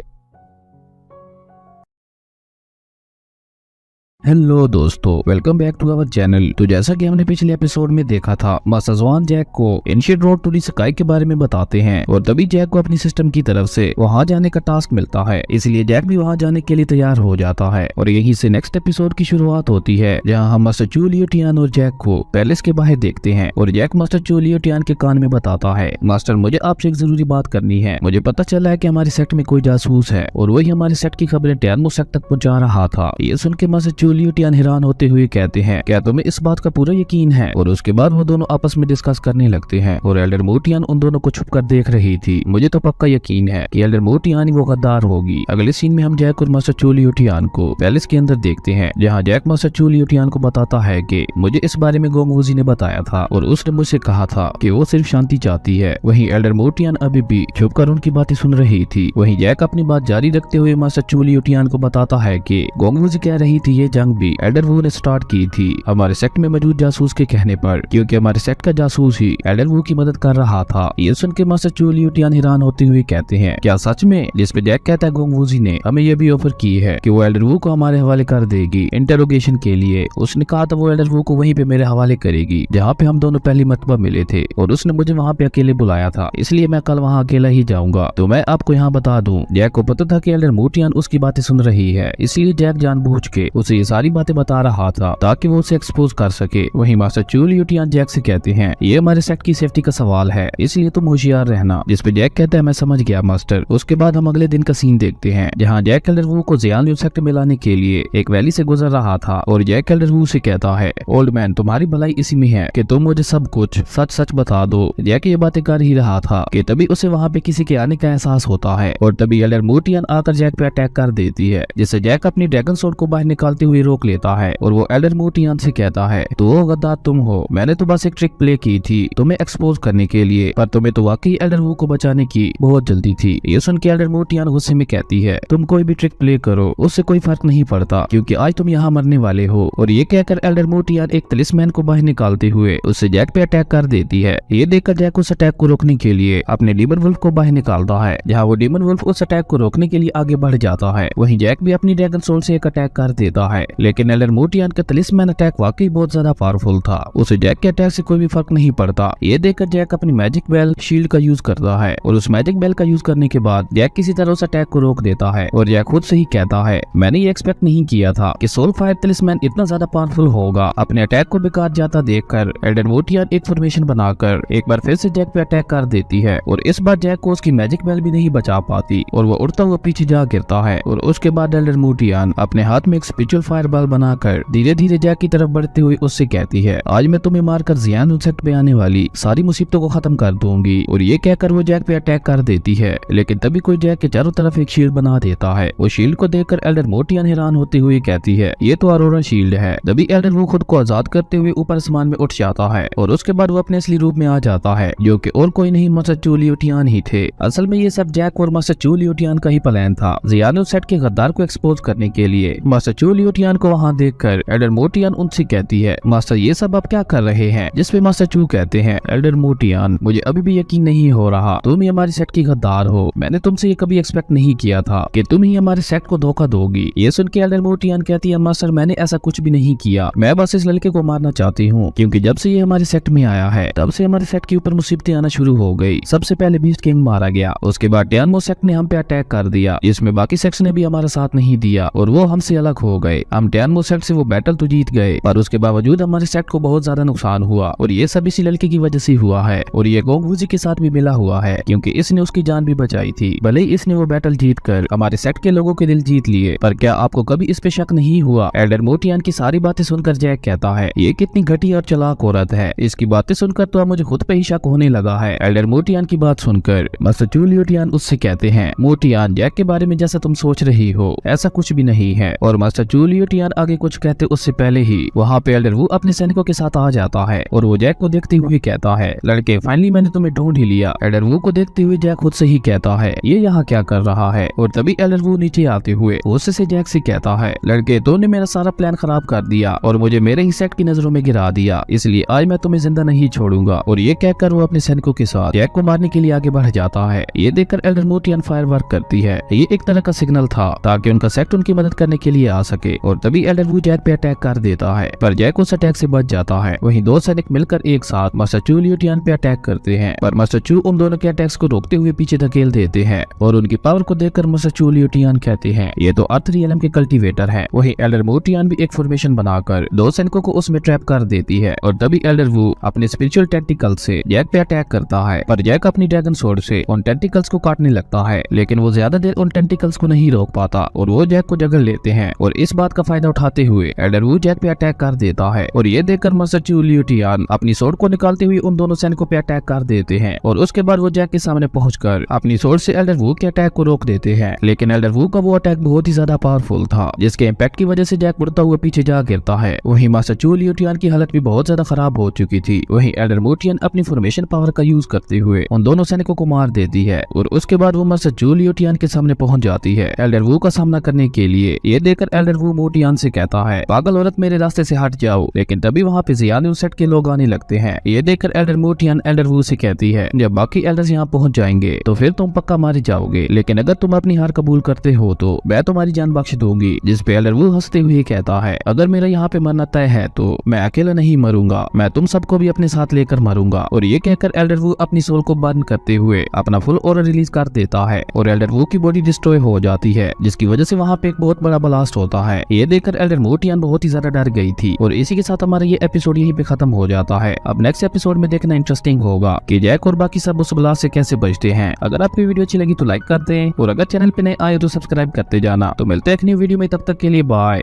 हेलो दोस्तों, welcome back to our channel. तो जैसा कि हमने पिछले एपिसोड में देखा था, मास्टर ज़ुआन जैक को ancient road to the sky के बारे में बताते हैं और तभी जैक को अपनी सिस्टम की तरफ से वहां जाने का टास्क मिलता है। इसलिए जैक भी वहां जाने के लिए तैयार हो जाता है और यहीं से नेक्स्ट एपिसोड की शुरुआत होती है, जहाँ हम मास्टर चू लियू टियान और जैक को पैलेस के बाहर देखते हैं और Jack master Chu Liu Tian के कान में बताता है, मास्टर मुझे आपसे एक जरूरी बात करनी है। मुझे पता चला है कि हमारे सेक्ट में कोई जासूस है और वही हमारे सेक्ट की खबरें टियानो सेक्ट तक पहुंचा रहा था। ये सुन के मास्टर चू लियू टियान हैरान होते हुए कहते हैं, क्या तुम्हें इस बात का पूरा यकीन है? और उसके बाद वो दोनों आपस में डिस्कस करने लगते हैं और एल्डर मोटियान उन दोनों को छुपकर देख रही थी। मुझे तो पक्का यकीन है कि एल्डर मोटियान ही वो गद्दार होगी। अगले सीन में हम जैक और मास्टर चू लियू टियान को पैलेस के अंदर देखते हैं, जहाँ Jack master Chu Liu Tian को बताता है कि मुझे इस बारे में गोंग वूजी ने बताया था और उसने मुझसे कहा था कि वो सिर्फ शांति चाहती है। वहीं एल्डर मोटियान अभी भी छुपकर उनकी बातें सुन रही थी। वहीं जैक अपनी बात जारी रखते हुए मास्टर चू लियू टियान को बताता है कि गोंग वूजी कह रही थी ये जंग भी एल्डर वू ने स्टार्ट की थी हमारे सेक्ट में मौजूद जासूस के कहने पर, क्योंकि हमारे सेक्ट का जासूस ही एल्डर वू की मदद कर रहा था। ये सुन के मास्टर चू लियू टियान हैरान होते हुए कहते हैं, क्या सच में? जिसपे जैक कहता है गोंग वूजी ने हमें यह भी ऑफर की है कि वो एल्डर वू को हमारे हवाले कर देगी इंटरोगेशन के लिए। उसने कहा था वो एल्डर वू को वहीं पे मेरे हवाले करेगी जहाँ पे हम दोनों पहली मर्तबा मिले थे और उसने मुझे वहाँ पे अकेले बुलाया था, इसलिए मैं कल वहाँ अकेला ही जाऊंगा। तो मैं आपको यहाँ बता दूं, जैक को पता था कि एल्डर मोटियान उसकी बातें सुन रही है, इसलिए जैक जानबूझ के उसे ये सारी बातें बता रहा था ताकि वो उसे एक्सपोज कर सके। वहीं master Chu Liu Tian Jack से कहते हैं, ये हमारे सेक्ट की सेफ्टी का सवाल है, इसलिए तुम होशियार रहना। जिसपे जैक कहता है मैं समझ गया मास्टर। उसके बाद हम अगले दिन का सीन देखते हैं, जहाँ जैक एल्डर वू को जियान सेक्ट में लाने के लिए एक वैली से गुजर रहा था और जैक एल्डर वू से कहता है, ओल्ड मैन तुम्हारी भलाई इसी में है कि तुम मुझे सब कुछ सच सच बता दो। जैक ये बातें कर ही रहा था कि तभी उसे वहाँ पे किसी के आने का एहसास होता है और तभी एल्डर मोटियान आकर जैक पे अटैक कर देती है, जिससे जैक अपनी ड्रैगन सोर्ड को बाहर निकालते हुए रोक लेता है और वो एल्डर मोटियान से कहता है, तो गद्दार तुम हो, मैंने तो बस एक ट्रिक प्ले की थी तुम्हें एक्सपोज करने के लिए, पर तुम्हें तो वाकई एल्डर वू को बचाने की बहुत जल्दी थी। ये सुन के एल्डर मोटियान गुस्से में कहती है, तुम कोई भी ट्रिक प्ले करो उससे कोई फर्क नहीं पड़ता, क्योंकि आज तुम यहाँ मरने वाले हो। और ये कहकर एल्डर मोटियान एक तलिस्मैन को बाहर निकालते हुए उससे जैक पे अटैक कर देती है। ये देखकर जैक उस अटैक को रोकने के लिए अपने डीमन वुल्फ को बाहर निकालता है, जहाँ वो डीमन वुल्फ उस अटैक को रोकने के लिए आगे बढ़ जाता है। वहीं जैक भी अपनी ड्रैगन सोल से एक अटैक कर देता है, लेकिन एल्डर मोटियान का तलिस्मैन अटैक वाकई बहुत ज्यादा पावरफुल था, उसे जैक के अटैक से कोई भी फर्क नहीं पड़ता। ये देखकर जैक अपनी मैजिक बेल शील्ड का यूज करता है और उस मैजिक बेल का यूज करने के बाद जैक किसी तरह उस अटैक को रोक देता है और जैक खुद से ही कहता है, मैंने ये एक्सपेक्ट नहीं किया था कि सोल फायर तलिस्मैन इतना ज्यादा पावरफुल होगा। अपने अटैक को बेकार जाता देखकर एल्डर मोटियान एक फॉर्मेशन बनाकर एक बार फिर से जैक पे अटैक कर देती है और इस बार जैक को उसकी मैजिक बेल भी नहीं बचा पाती और वो उड़ता हुआ पीछे जा गिरता है। और उसके बाद एल्डर मोटियान अपने हाथ में एक स्पिरिचुअल फायर बॉल बनाकर धीरे धीरे जैक की तरफ बढ़ते हुए उससे कहती है, आज मैं तुम्हें मारकर जियान सेक्ट पे आने वाली सारी मुसीबतों को खत्म कर दूंगी। और ये कहकर वो जैक पे अटैक कर देती है, लेकिन तभी कोई जैक के चारों तरफ एक शील्ड बना देता है। वो शील्ड को देखकर एल्डर मोटियान हैरान होते हुए कहती है, ये तो अरोरा शील्ड है। तभी एल्डर वो खुद को आजाद करते हुए ऊपर आसमान में उठ जाता है और उसके बाद वो अपने असली रूप में आ जाता है, जो कि और कोई नहीं मास्टर चू लियू टियान ही थे। असल में ये सब जैक और मास्टर चू लियू टियान का ही प्लान था, जियान सेट के गद्दार को एक्सपोज करने के लिए। मास्टर चू लियू टियान को वहाँ देखकर एल्डर मोटियान उनसे कहती है, मास्टर ये सब आप क्या कर रहे हैं? जिसपे मास्टर चू कहते हैं, एल्डर मोटियान मुझे अभी भी यकीन नहीं हो रहा, तुम ही हमारे सेट की गद्दार हो। मैंने तुमसे ये कभी एक्सपेक्ट नहीं किया था कि तुम ही हमारे सेट को धोखा दोगी। ये सुन के एल्डर मोटियान कहती है, मास्टर मैंने ऐसा कुछ भी नहीं किया, मैं बस इस लड़के को मारना चाहती हूँ, क्योंकि जब से ये हमारे सेट में आया है तब से हमारे सेट के ऊपर मुसीबतें आना शुरू हो गई। सबसे पहले बीस्ट किंग मारा गया, उसके बाद टियानो सेक्ट ने हम पे अटैक कर दिया, जिसमें बाकी सेक्ट ने भी हमारा साथ नहीं दिया और वो हमसे अलग हो गए। हम टियानमो सेट से वो बैटल तो जीत गए, पर उसके बावजूद हमारे सेट को बहुत ज्यादा नुकसान हुआ और ये सब इसी लड़के की वजह से हुआ है। और ये गोंग वूजी के साथ भी मिला हुआ है क्योंकि इसने उसकी जान भी बचाई थी। भले ही इसने वो बैटल जीत कर हमारे सेट के लोगों के दिल जीत लिए, पर क्या आपको कभी इस पे शक नहीं हुआ? एल्डर मोटियान की सारी बातें सुनकर जैक कहता है ये कितनी घटिया और चालाक औरत है। इसकी बातें सुनकर तो अब मुझे खुद पे ही शक होने लगा है। एल्डर मोटियान की बात सुनकर मास्टर चू लियूटियान उससे कहते हैं मोटियान, जैक के बारे में जैसा तुम सोच रही हो ऐसा कुछ भी नहीं है। और मास्टर चू लियूटियान आगे कुछ कहते उससे पहले ही वहाँ पे एल्डर वू अपने सैनिकों के साथ आ जाता है और वो जैक को देखते हुए कहता है लड़के, फाइनली मैंने तुम्हें ढूंढ ही लिया। एल्डर वू को देखते हुए जैक खुद से ही कहता है ये यहाँ क्या कर रहा है। और तभी एल्डर वू नीचे आते हुए गुस्से से जैक से कहता है लड़के, तुमने मेरा सारा प्लान खराब कर दिया और मुझे मेरे ही सेट की नजरों में गिरा दिया, इसलिए आज मैं तुम्हें जिंदा नहीं छोड़ूंगा। और ये कहकर वो अपने सैनिकों के साथ जैक को मारने के लिए आगे बढ़ जाता है। ये देखकर एल्डर मोटियान फायर वर्क करती है। ये एक तरह का सिग्नल था ताकि उनका सेट उनकी मदद करने के लिए आ सके। और तभी एल्डर वू जैक पे अटैक कर देता है, पर जैक उस अटैक से बच जाता है। वहीं दो सैनिक मिलकर एक साथ मास्टर चू लियूटियान पे अटैक करते हैं, पर मास्टर चू उन दोनों के अटैक्स को रोकते हुए पीछे धकेल देते हैं। और उनकी पावर को देखकर मास्टर चू लियूटियान कहते हैं ये तो अर्थ रियलम के कल्टीवेटर है। वहीं एल्डर मोटियान भी एक फॉर्मेशन बनाकर दो सैनिकों को उसमें ट्रैप कर देती है। और तभी एल्डर वू अपने स्पिरिचुअल टेंटिकल से जैक पे अटैक करता है, पर जैक अपनी ड्रैगन स्वॉर्ड से उन टेंटिकल्स को काटने लगता है, लेकिन वो ज्यादा देर उन टेंटिकल्स को नहीं रोक पाता और वो जैक को जकड़ लेते हैं। और इस बात का फायदा उठाते हुए एल्डर वू जैक पे अटैक कर देता है। और ये देखकर मास्टर चू लियूटियान अपनी स्वॉर्ड को निकालते हुए उन दोनों सैनिकों पे अटैक कर देते हैं। और उसके बाद वो जैक के सामने पहुंचकर अपनी स्वॉर्ड से एल्डर वू के अटैक को रोक देते हैं, लेकिन एल्डर वू का वो अटैक बहुत ही ज्यादा पावरफुल था जिसके इम्पैक्ट की वजह से जैक उड़ता हुआ पीछे जा गिरता है। वहीं मास्टर चू लियूटियान की हालत भी बहुत ज्यादा खराब हो चुकी थी। वहीं एल्डर मोटियान अपनी फॉर्मेशन पावर का यूज करते हुए उन दोनों सैनिकों को मार देती है। और उसके बाद वो मास्टर चू लियूटियान के सामने पहुंच जाती है एल्डर वू का सामना करने के लिए। ये देखकर एल्डर वू मोटियान से कहता है पागल औरत, मेरे रास्ते से हट जाओ। लेकिन तभी वहाँ पे जियान सेट के लोग आने लगते हैं। ये देखकर एल्डर मोटियान एल्डर वू से कहती है जब बाकी एल्डर्स यहाँ पहुंच जाएंगे तो फिर तुम पक्का मारे जाओगे, लेकिन अगर तुम अपनी हार कबूल करते हो तो मैं तुम्हारी जान बख्श दूंगी। जिस पे एल्डर वू हंसते हुए कहता है अगर मेरा यहाँ पे मरना तय है तो मैं अकेला नहीं मरूंगा, मैं तुम सबको भी अपने साथ लेकर मरूंगा। और ये कहकर एल्डर वू अपनी सोल को बर्न करते हुए अपना फुल ऑरा रिलीज कर देता है और एल्डर वू की बॉडी डिस्ट्रॉय हो जाती है, जिसकी वजह से वहाँ पे एक बहुत बड़ा ब्लास्ट होता है। ये देखकर एल्डर मोटियान बहुत ही ज्यादा डर गई थी। और इसी के साथ हमारा ये एपिसोड यहीं पे खत्म हो जाता है। अब नेक्स्ट एपिसोड में देखना इंटरेस्टिंग होगा कि जैक और बाकी सब उस ब्लास्ट से कैसे बचते हैं। अगर आपकी वीडियो अच्छी लगी तो लाइक कर दें और अगर चैनल पे नए आए तो सब्सक्राइब करते जाना। तो मिलते हैं एक न्यू वीडियो में, तब तक के लिए बाय।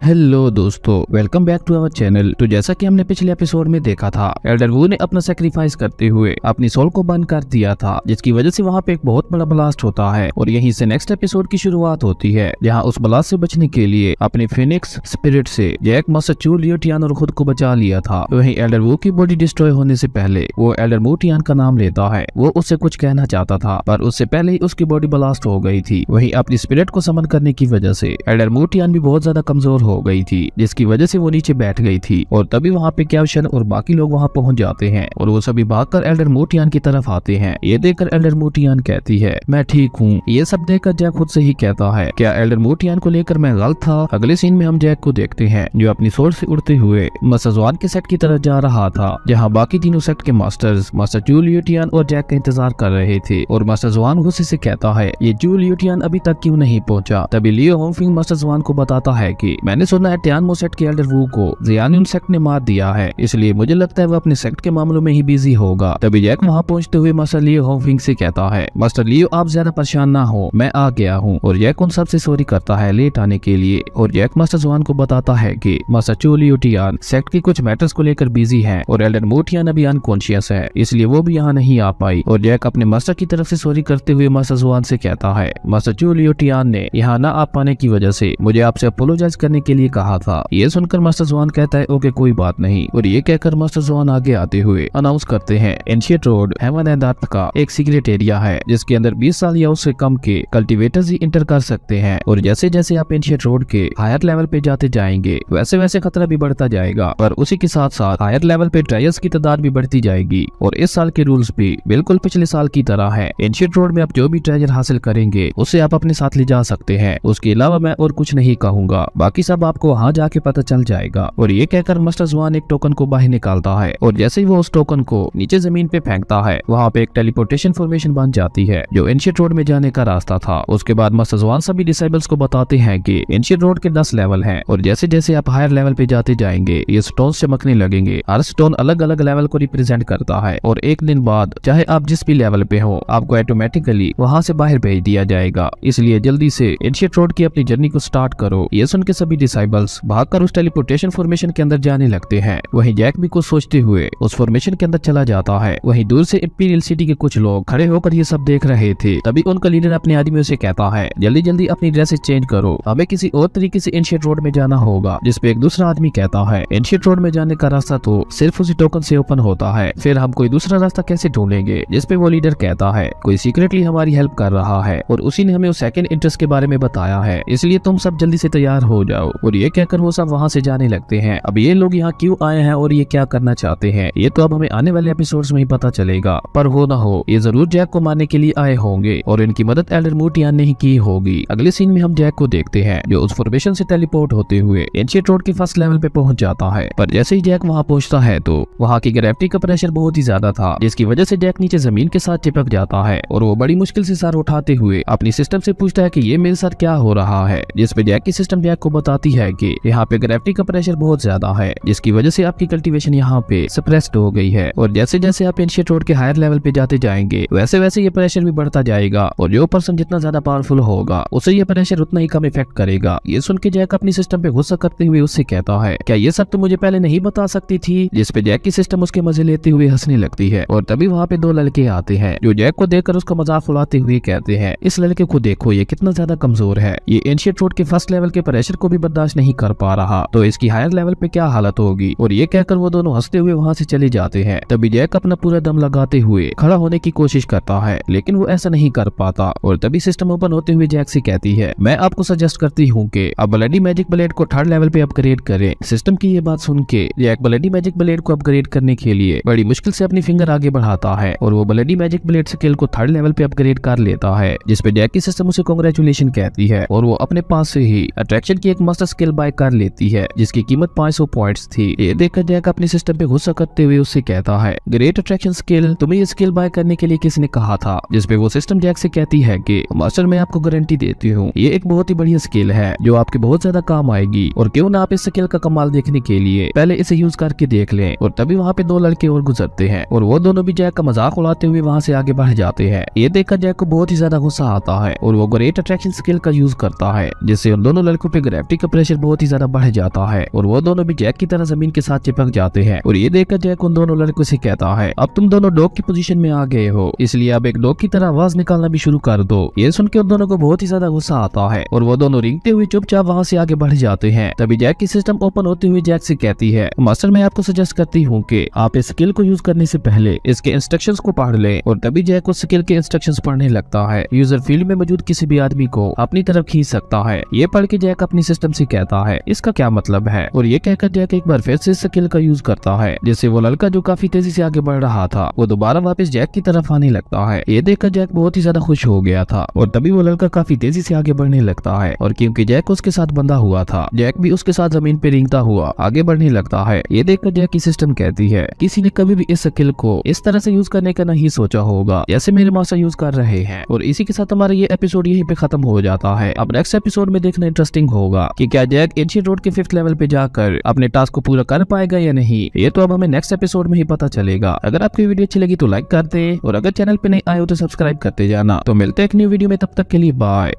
हेलो दोस्तों, welcome back to our channel. तो जैसा कि हमने पिछले एपिसोड में देखा था, एल्डर वू ने अपना सेक्रीफाइस करते हुए अपनी सोल को बर्न कर दिया था, जिसकी वजह से वहाँ पे एक बहुत बड़ा ब्लास्ट होता है। और यहीं से नेक्स्ट एपिसोड की शुरुआत होती है, जहाँ उस ब्लास्ट से बचने के लिए अपने फिनिक्स स्पिरिट से जैक मास्टर चू लियूटियान और खुद को बचा लिया था। वहीं एल्डर वू की बॉडी डिस्ट्रॉय होने से पहले वो एल्डर मोटियान का नाम लेता है। वो उससे कुछ कहना चाहता था, पर उससे पहले ही उसकी बॉडी ब्लास्ट हो गई थी। वहीं अपनी स्पिरिट को समन करने की वजह से एल्डर मोटियान भी बहुत ज्यादा कमजोर हो गई थी, जिसकी वजह से वो नीचे बैठ गई थी। और तभी वहाँ पे कैवशन और बाकी लोग वहाँ पहुंच जाते हैं और वो सभी भागकर एल्डर मोटियान की तरफ आते हैं। ये देखकर एल्डर मोटियान कहती है मैं ठीक हूँ। ये सब देखकर जैक खुद से ही कहता है क्या एल्डर मोटियान को लेकर मैं गलत था। अगले सीन में हम जैक को देखते हैं जो अपनी सोर्ड से उड़ते हुए मास्टर ज़वान के सेट की तरफ जा रहा था, जहाँ बाकी तीनों सेट के मास्टर्स मास्टर चू लियूटियान और जैक का इंतजार कर रहे थे। और मास्टर ज़वान गुस्से से कहता है ये चू लियूटियान अभी तक क्यों नहीं पहुंचा। तभी लियो होमफिंग मास्टर ज़वान को बताता है कि मैंने सुना है टियानमो सेट के एल्डर वू को जियान सेक्ट ने मार दिया है, इसलिए मुझे लगता है वो अपने सेक्ट के मामलों में ही बिजी होगा। तभी जैक वहाँ पहुँचते हुए मास्टर लियो होमफिंग से कहता है मास्टर लियो आप ज्यादा परेशान ना हो, मैं आ गया हूँ। और जैक उन सबसे सॉरी करता है लेट आने के लिए। और जैक मास्टर ज़वान को बताता है कि मास्टर चू लियूटियान सेक्ट के कुछ मैटर्स को लेकर बिजी है और एल्डर मोटियान अभी अनकॉन्शियस है, इसलिए वो भी यहाँ नहीं आ पाई। और जैक अपने मास्टर की तरफ से सॉरी करते हुए मास्टर ज़वान से कहता है मास्टर चू लियूटियान ने यहाँ न आ पाने की वजह से मुझे आपसे अपोलोजाइज करने के लिए कहा था। ये सुनकर मास्टर ज़वान कहता है ओके कोई बात नहीं। और ये कहकर मास्टर ज़वान आगे आते हुए अनाउंस करते हैं ancient road heaven and earth का एक सीक्रेट एरिया है, जिसके अंदर 20 साल या उससे कम के कल्टीवेटर्स ही इंटर कर सकते हैं। और जैसे जैसे आप एंशिएंट रोड के हायर लेवल पे जाते जाएंगे वैसे वैसे खतरा भी बढ़ता जाएगा, पर उसी के साथ साथ हायर लेवल पे ट्रायल्स की तादाद भी बढ़ती जाएगी। और इस साल के रूल्स भी बिल्कुल पिछले साल की तरह है। एंशिएंट रोड में आप जो भी ट्रेजर हासिल करेंगे उसे आप अपने साथ ले जा सकते हैं। उसके अलावा मैं और कुछ नहीं कहूंगा, बाकी सब सब आपको वहाँ जाके पता चल जाएगा। और ये कहकर मास्टर ज़ुआन एक टोकन को बाहर निकालता है और जैसे ही वो उस टोकन को नीचे जमीन पे फेंकता है वहाँ पे एक टेलीपोर्टेशन फॉर्मेशन बन जाती है जो एंशिएंट रोड में जाने का रास्ता था। उसके बाद मास्टर ज़ुआन सभी डिसेबल्स को बताते हैं कि एंशिएंट रोड के 10 लेवल हैं और जैसे जैसे आप हायर लेवल पे जाते जाएंगे ये स्टोन चमकने लगेंगे। हर स्टोन अलग अलग लेवल को रिप्रेजेंट करता है और एक दिन बाद चाहे आप जिस भी लेवल पे हो आपको ऑटोमेटिकली वहाँ से बाहर भेज दिया जाएगा। इसलिए जल्दी से एंशिएंट रोड की अपनी जर्नी को स्टार्ट करो। ये सुन के सभी डिसाइबल्स भागकर उस टेलीपोर्टेशन फॉर्मेशन के अंदर जाने लगते हैं। वहीं जैक भी कुछ सोचते हुए उस फॉर्मेशन के अंदर चला जाता है। वहीं दूर से इंपीरियल सिटी के कुछ लोग खड़े होकर ये सब देख रहे थे। तभी उनका लीडर अपने आदमियों से कहता है जल्दी जल्दी अपनी ड्रेसेस चेंज करो, हमें किसी और तरीके से एंशिएंट रोड में जाना होगा। जिसपे एक दूसरा आदमी कहता है एंशिएंट रोड में जाने का रास्ता तो सिर्फ उसी टोकन से ओपन होता है, फिर हम कोई दूसरा रास्ता कैसे ढूंढेंगे। जिसपे वो लीडर कहता है कोई सीक्रेटली हमारी हेल्प कर रहा है और उसी ने हमें उस सेकंड इंटरेस्ट के बारे में बताया है, इसलिए तुम सब जल्दी से तैयार हो जाओ। और ये कहकर वो सब वहाँ से जाने लगते हैं। अब ये लोग यहाँ क्यों आए हैं और ये क्या करना चाहते हैं ये तो अब हमें आने वाले एपिसोड्स में ही पता चलेगा। पर हो ना हो ये जरूर जैक को मारने के लिए आए होंगे और इनकी मदद एल्डर मूटियान ने ही की होगी। अगले सीन में हम जैक को देखते हैं जो उस फॉर्मेशन से टेलीपोर्ट होते हुए एंशिएंट रोड के फर्स्ट लेवल पे पहुंच जाता है। पर जैसे ही जैक वहाँ पहुंचता है तो वहाँ की ग्रेविटी का प्रेशर बहुत ही ज्यादा था जिसकी वजह से जैक नीचे जमीन के साथ चिपक जाता है और वो बड़ी मुश्किल से सर उठाते हुए अपनी सिस्टम से पूछता है कि ये मेरे साथ क्या हो रहा है। जिसपे जैक की सिस्टम जैक को बताती है कि यहाँ पे ग्रेविटी का प्रेशर बहुत ज्यादा है जिसकी वजह से आपकी कल्टीवेशन यहाँ पे सप्रेस्ड हो गई है और जैसे जैसे आप एंशिएंट रोड के हायर लेवल पे जाते जाएंगे वैसे वैसे ये प्रेशर भी बढ़ता जाएगा और जो पर्सन जितना ज्यादा पावरफुल होगा उसे ये प्रेशर उतना ही कम इफेक्ट करेगा। ये सुन के जैक अपनी सिस्टम पे गुस्सा करते हुए उससे कहता है क्या ये सब तो मुझे पहले नहीं बता सकती थी। जिसपे जैक की सिस्टम उसके मजे लेते हुए हंसने लगती है और तभी वहाँ पे 2 लड़के आते हैं जो जैक को देखकर उसका मजाक उड़ाते हुए कहते हैं इस लड़के को देखो ये कितना ज्यादा कमजोर है, ये एंशिएंट रोड के फर्स्ट लेवल के प्रेशर को भी बर्दाश्त नहीं कर पा रहा तो इसकी हायर लेवल पे क्या हालत होगी। और ये कहकर वो दोनों हंसते हुए वहाँ से चले जाते हैं। तभी जैक अपना पूरा दम लगाते हुए खड़ा होने की कोशिश करता है लेकिन वो ऐसा नहीं कर पाता और तभी सिस्टम ओपन होते हुए जैक से कहती है मैं आपको सजेस्ट करती हूँ कि अब ब्लडी मैजिक ब्लेड को 3rd लेवल पे अपग्रेड करें। सिस्टम की ये बात सुन के जैक ब्लडी मैजिक ब्लेड को अपग्रेड करने के लिए बड़ी मुश्किल से अपनी फिंगर आगे बढ़ाता है और वो ब्लडी मैजिक ब्लेड स्किल को 3rd लेवल पे अपग्रेड कर लेता है। जिसपे जैक की सिस्टम उसे कांग्रेचुलेशन कहती है और वो अपने पास से ही अट्रैक्शन की एक मास्टर स्किल बाय कर लेती है जिसकी कीमत 500 पॉइंट्स थी। ये देखकर जैक अपनी सिस्टम पे गुस्सा करते हुए उससे कहता है ग्रेट अट्रैक्शन स्किल, तुम्हें ये स्किल बाय करने के लिए किसने कहा था। जिसपे वो सिस्टम जैक से कहती है कि मास्टर मैं आपको गारंटी देती हूँ ये एक बहुत ही बढ़िया स्किल है जो आपके बहुत ज्यादा काम आएगी और क्यों ना आप इस स्किल का कमाल देखने के लिए पहले इसे यूज करके देख लें। और तभी वहाँ पे 2 लड़के और गुजरते हैं और वो दोनों भी जैक का मजाक उड़ाते हुए वहाँ से आगे बढ़ जाते हैं। ये देखकर जैक को बहुत ही ज्यादा गुस्सा आता है और वो ग्रेट अट्रैक्शन स्किल का यूज करता है जिससे उन दोनों लड़कों पे ग्रेविटी का प्रेशर बहुत ही ज्यादा बढ़ जाता है और वो दोनों भी जैक की तरह जमीन के साथ चिपक जाते हैं। और ये देखकर जैक उन दोनों लड़कों से कहता है अब तुम दोनों डॉग की पोजीशन में आ गए हो इसलिए अब एक डॉग की तरह आवाज निकालना भी शुरू कर दो। ये सुन के उन दोनों को बहुत ही ज्यादा गुस्सा आता है और वो दोनों रेंगते हुए चुपचाप वहाँ से आगे बढ़ जाते हैं। तभी जैक की सिस्टम ओपन होते हुए जैक से कहती है मास्टर मैं आपको सजेस्ट करती हूँ कि आप इस स्किल को यूज करने से पहले इसके इंस्ट्रक्शंस को पढ़ लें। और तभी जैक उस स्किल के इंस्ट्रक्शंस पढ़ने लगता है। यूजर फील्ड में मौजूद किसी भी आदमी को अपनी तरफ खींच सकता है। ये पढ़ के जैक अपनी सिस्टम से कहता है इसका क्या मतलब है। और ये कहकर जैक एक बार फिर से इस स्किल का यूज करता है जिससे वो लड़का जो काफी तेजी से आगे बढ़ रहा था वो दोबारा वापस जैक की तरफ आने लगता है। ये देखकर जैक बहुत ही ज्यादा खुश हो गया था और तभी वो लड़का काफी तेजी से आगे बढ़ने लगता है और क्योंकि जैक उसके साथ बंधा हुआ था जैक भी उसके साथ जमीन पे रेंगता हुआ आगे बढ़ने लगता है। ये देखकर जैक की सिस्टम कहती है किसी ने कभी भी इस स्किल को इस तरह से यूज करने का नहीं सोचा होगा जैसे मेरे मास्टर यूज कर रहे हैं। और इसी के साथ हमारा ये एपिसोड यहीं पे खत्म हो जाता है। अब नेक्स्ट एपिसोड में देखना इंटरेस्टिंग होगा कि क्या जैक एंशिएंट रोड के 5th लेवल पे जाकर अपने टास्क को पूरा कर पाएगा या नहीं। ये तो अब हमें नेक्स्ट एपिसोड में ही पता चलेगा। अगर आपकी वीडियो अच्छी लगी तो लाइक कर दे और अगर चैनल पे नहीं आए हो तो सब्सक्राइब करते जाना। तो मिलते हैं एक न्यू वीडियो में, तब तक के लिए बाय।